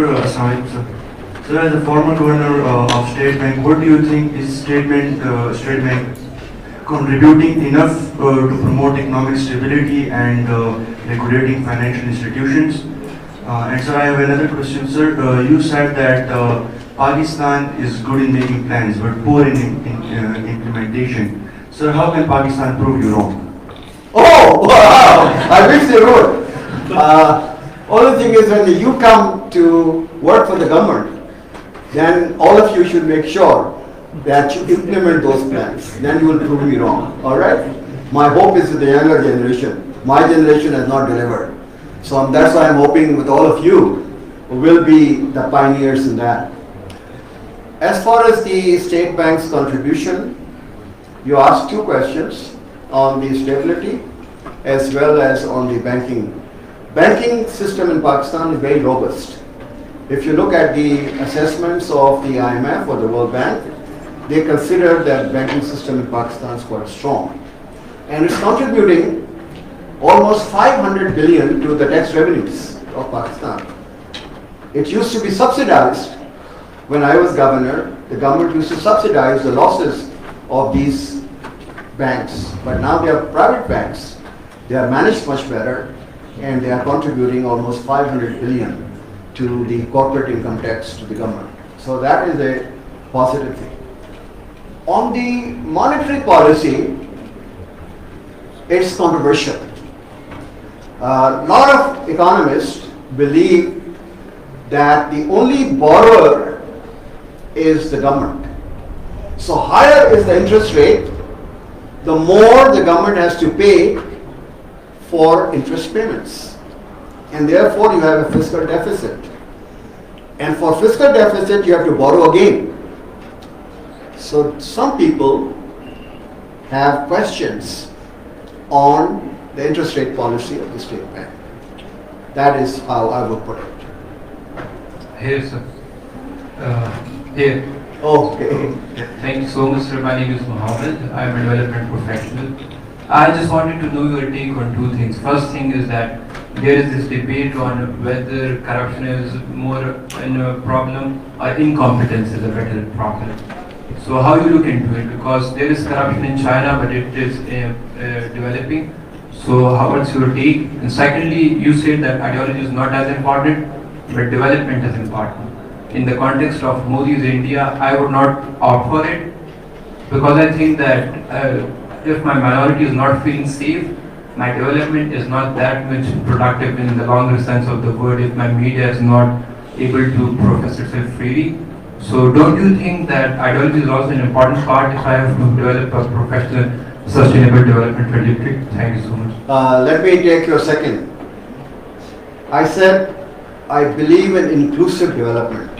as a former governor of State Bank, what do you think is State Bank contributing enough to promote economic stability and regulating financial institutions? And sir, I have another question, sir. You said that Pakistan is good in making plans but poor in implementation. Sir, how can Pakistan prove you wrong? Oh, wow! I wish they would. Only thing is, when you come to work for the government, then all of you should make sure that you implement those plans. Then you will prove me wrong. All right? My hope is with the younger generation. My generation has not delivered. So that's why I'm hoping with all of you who will be the pioneers in that. As far as the State Bank's contribution, you asked 2 questions on the stability as well as on the banking. Banking system in Pakistan is very robust. If you look at the assessments of the IMF or the World Bank, they consider that banking system in Pakistan is quite strong. And it's contributing almost 500 billion to the tax revenues of Pakistan. It used to be subsidized. When I was governor, the government used to subsidize the losses of these banks. But now they are private banks. They are managed much better, and they are contributing almost 500 billion to the corporate income tax to the government. So that is a positive thing. On the monetary policy, it's controversial. A lot of economists believe that the only borrower is the government. So higher is the interest rate, the more the government has to pay for interest payments. And therefore you have a fiscal deficit. And for fiscal deficit you have to borrow again. So some people have questions on the interest rate policy of the State Bank. That is how I would put it. Here, sir. Here. Okay. Thank you so much, sir. My name is Mohammed. I am a development professional. I just wanted to know your take on 2 things. First thing is that there is this debate on whether corruption is more a problem or incompetence is a better problem. So how you look into it? Because there is corruption in China, but it is developing. So what's your take? And secondly, you said that ideology is not as important, but development is important. In the context of Modi's India, I would not opt for it, because I think that if my minority is not feeling safe, my development is not that much productive in the longer sense of the word if my media is not able to profess itself freely. So don't you think that ideology is also an important part if I have to develop a professional sustainable development trajectory? Thank you so much. Let me take your second. I said I believe in inclusive development.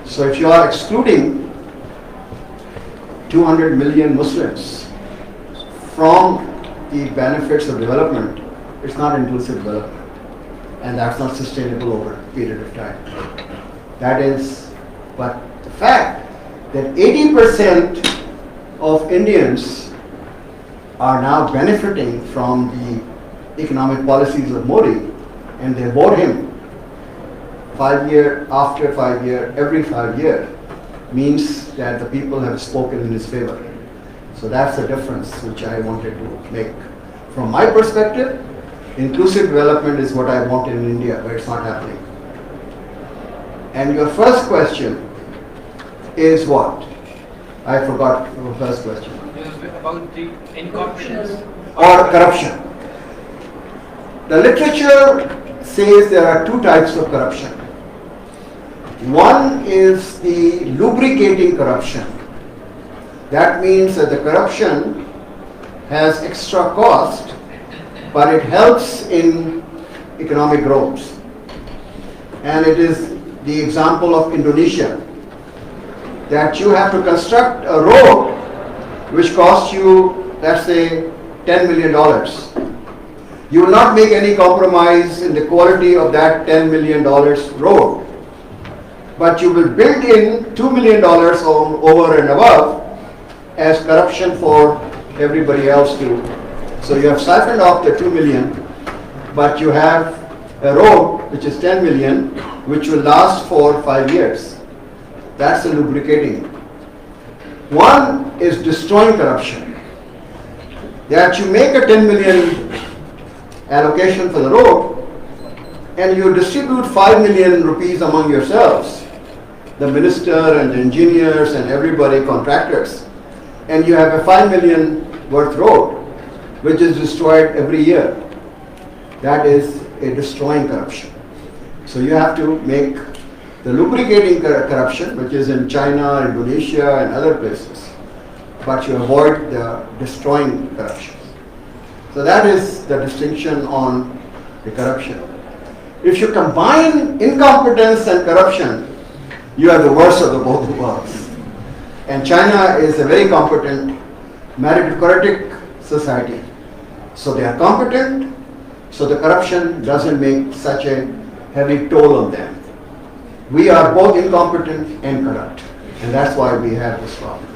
So if you are excluding 200 million Muslims from the benefits of development, it's not inclusive development, and that's not sustainable over a period of time. That is, but the fact that 80% of Indians are now benefiting from the economic policies of Modi and they vote him 5 year after 5 year, every 5 year, means that the people have spoken in his favor. So that's the difference which I wanted to make. From my perspective, inclusive development is what I want in India, but it's not happening. And your first question is what? I forgot your first question. About the incompetence. Or corruption. The literature says there are two types of corruption. One is the lubricating corruption. That means that the corruption has extra cost, but it helps in economic growth. And it is the example of Indonesia, that you have to construct a road which costs you, let's say, $10 million. You will not make any compromise in the quality of that $10 million road, but you will build in $2 million over and above as corruption for everybody else too. So you have siphoned off the 2 million, but you have a road which is 10 million, which will last for 5 years. That's the lubricating. One is destroying corruption. That you make a 10 million allocation for the road and you distribute 5 million rupees among yourselves, the minister and the engineers and everybody, contractors, and you have a 5 million worth road which is destroyed every year. That is a destroying corruption. So you have to make the lubricating corruption, which is in China, Indonesia and other places, but you avoid the destroying corruption. So that is the distinction on the corruption. If you combine incompetence and corruption, you are the worst of the both worlds. And China is a very competent meritocratic society. So they are competent, so the corruption doesn't make such a heavy toll on them. We are both incompetent and corrupt, and that's why we have this problem.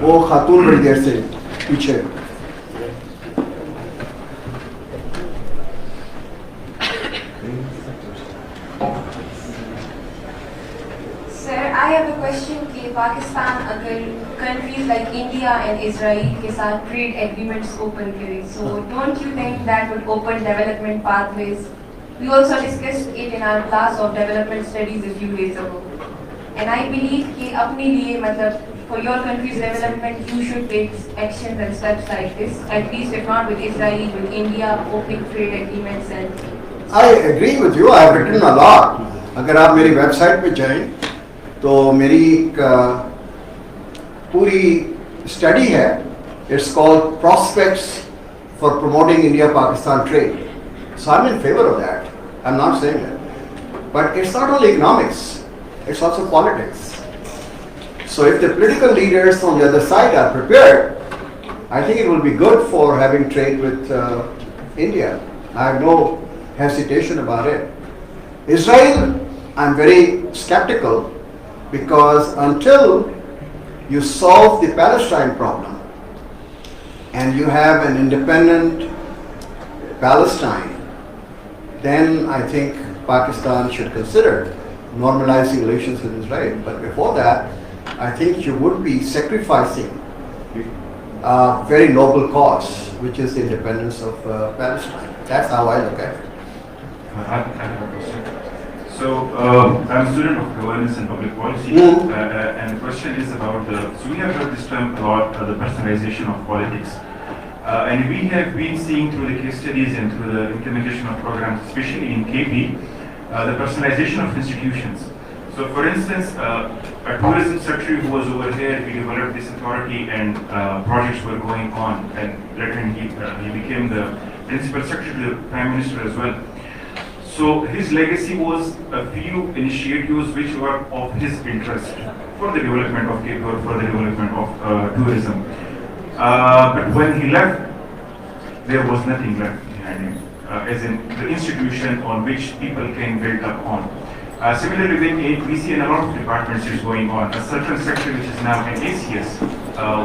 वो खातून बड़ी देर से पीछे. Sir, I have a question कि पाकिस्तान अगर countries like India and Israel के साथ trade agreements open करे, so don't you think that would open development pathways? We also discussed it in our class of development studies a few days ago. And I believe कि अपने लिए मतलब for your country's development, you should take actions and steps like this, at least if not with Israel, with India, opening trade agreements and... I agree with you. I have written a lot. अगर आप मेरी website पे जाएं, तो मेरी पूरी study है. It's called Prospects for Promoting India-Pakistan Trade. So I'm in favor of that. I'm not saying that. But it's not only economics, it's also politics. So if the political leaders on the other side are prepared, I think it will be good for having trade with India. I have no hesitation about it. Israel, I'm very skeptical because until you solve the Palestine problem and you have an independent Palestine, then I think Pakistan should consider normalizing relations with Israel. But before that, I think you would be sacrificing a very noble cause, which is the independence of Palestine. That's how I look at it. I have a question. So, I'm a student of governance and public policy, and the question is about so we have heard this term a lot, the personalization of politics. And we have been seeing through the case studies and through the implementation of programs, especially in KP, the personalization of institutions. So for instance, a tourism secretary who was over here, we developed this authority and projects were going on, and later he became the principal secretary to the Prime Minister as well. So his legacy was a few initiatives which were of his interest for the development of KP or for the development of tourism. But when he left, there was nothing left behind him, as in the institution on which people can build up on. Similarly, when we see in a lot of departments is going on, a certain sector which is now an ACS,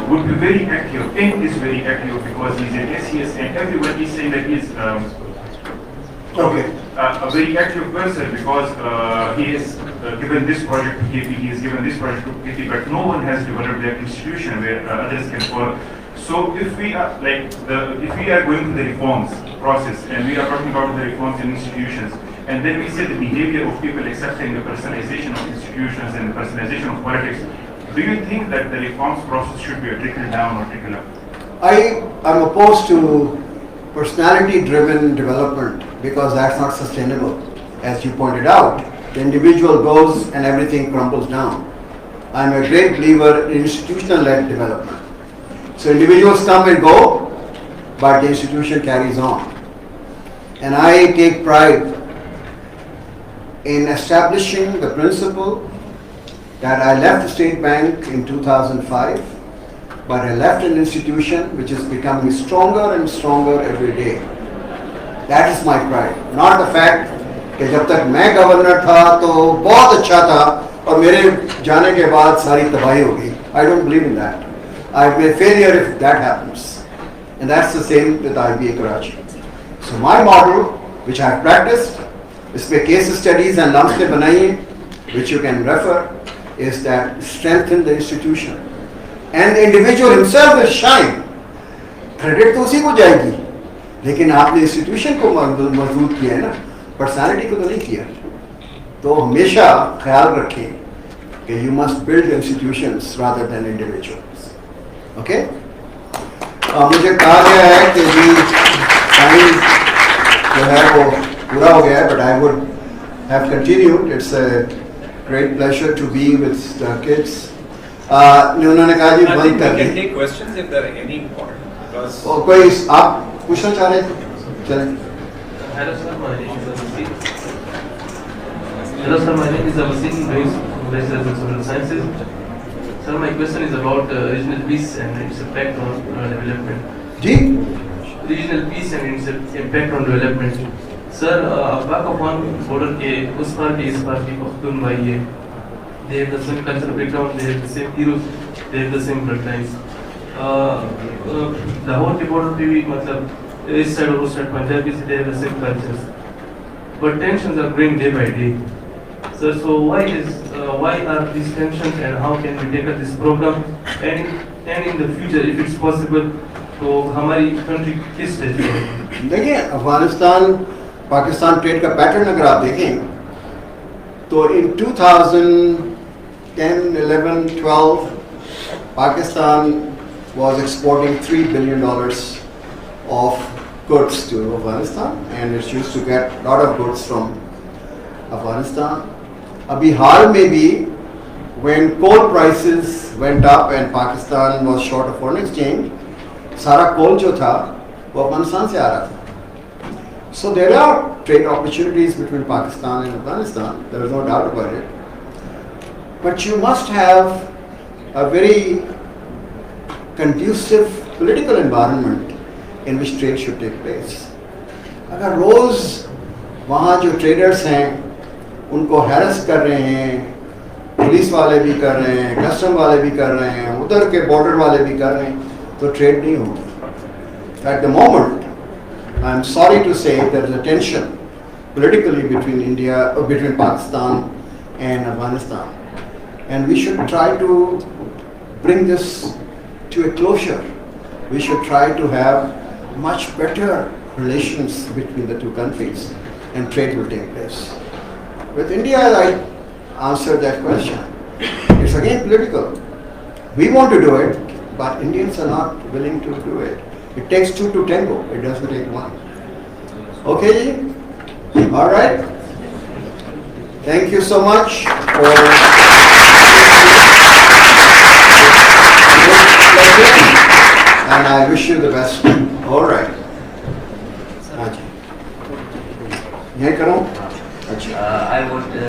would be very active and is very active because he's an SES and everyone is saying that he's Okay. a very active person because he has given this project to KP, he has given this project to KP, but no one has developed that institution where others can follow. So if we are if we are going through the reforms process and we are talking about the reforms in institutions, and then we say the behavior of people accepting the personalization of institutions and the personalization of politics, do you think that the reforms process should be a trickle down or trickle up? I am opposed to personality-driven development because that's not sustainable. As you pointed out, the individual goes and everything crumbles down. I'm a great believer in institutional-led development. So individuals come and go, but the institution carries on. And I take pride in establishing the principle that I left the State Bank in 2005, but I left an institution which is becoming stronger and stronger every day. That is my pride, not the fact कि जब तक मैं governor था तो बहुत अच्छा था और मेरे जाने के बाद सारी तबाही हो गई. I don't believe in that. I've been a failure if that happens. And that's the same with IBA Karachi. So my model, which I have practiced, इसमें case studies and lumps ने बनाई हैं, which you can refer, is that strengthen the institution. And the individual himself will shine. Credit तो उसी को जाएगी, लेकिन आपने institution को मजबूत किया है ना, personality को तो नहीं किया. तो हमेशा ख्याल रखें कि you must build institutions rather than individuals. Okay? मुझे कहा गया है कि जी टाइम जो है वो पूरा हो गया है, but I would have continued. It's a great pleasure to be with the kids. उन्होंने कहा जी बंद कर can दें. take questions if there are any important. Because और कोई आप पूछना चाह रहे थे? चलें. Hello sir, my name is Abasin. Hello sir, my name is Abasin, Bachelor of Social Sciences. Sir, my question is about regional peace and its impact on development. Ji? Regional peace and its impact on development. Sir, Pakistan border के उस पार के इस पार की पख्तून भाई है. They have the same cultural background, they have the same heroes, they have the same bloodlines. Lahore के border पे भी मतलब इस side और उस side पंजाब की they have the same cultures. But tensions are growing day by day. Sir, so why are these tensions and how can we take up this program and in the future if it's possible तो हमारी country किस stage पे है? देखिए Afghanistan Pakistan trade का pattern अगर आप देखें तो in 2010, 11, 12 Pakistan was exporting $3 billion of goods to Afghanistan and it used to get a lot of goods from Afghanistan. अभी हाल में भी when coal prices went up and Pakistan was short of foreign exchange, सारा coal जो था वो अफगानिस्तान से आ रहा था. So there are trade opportunities between Pakistan and Afghanistan, there is no doubt about it. But you must have a very conducive political environment in which trade should take place. अगर रोज वहाँ जो traders हैं उनको harass कर रहे हैं, police वाले भी कर रहे हैं, कस्टम वाले भी कर रहे हैं, उधर के बॉर्डर वाले भी कर रहे हैं, तो ट्रेड नहीं होगी. At the moment, I am sorry to say there is a tension politically between between Pakistan and Afghanistan, and we should try to bring this to a closure. We should try to have much better relations between the two countries, and trade will take place. With India, I answered that question. It's again political. We want to do it, but Indians are not willing to do it. It takes two to tango. It doesn't take one. Okay? All right. Thank you so much for and I wish you the best. All right. हाँ जी. यहीं करूँ? अच्छा. I would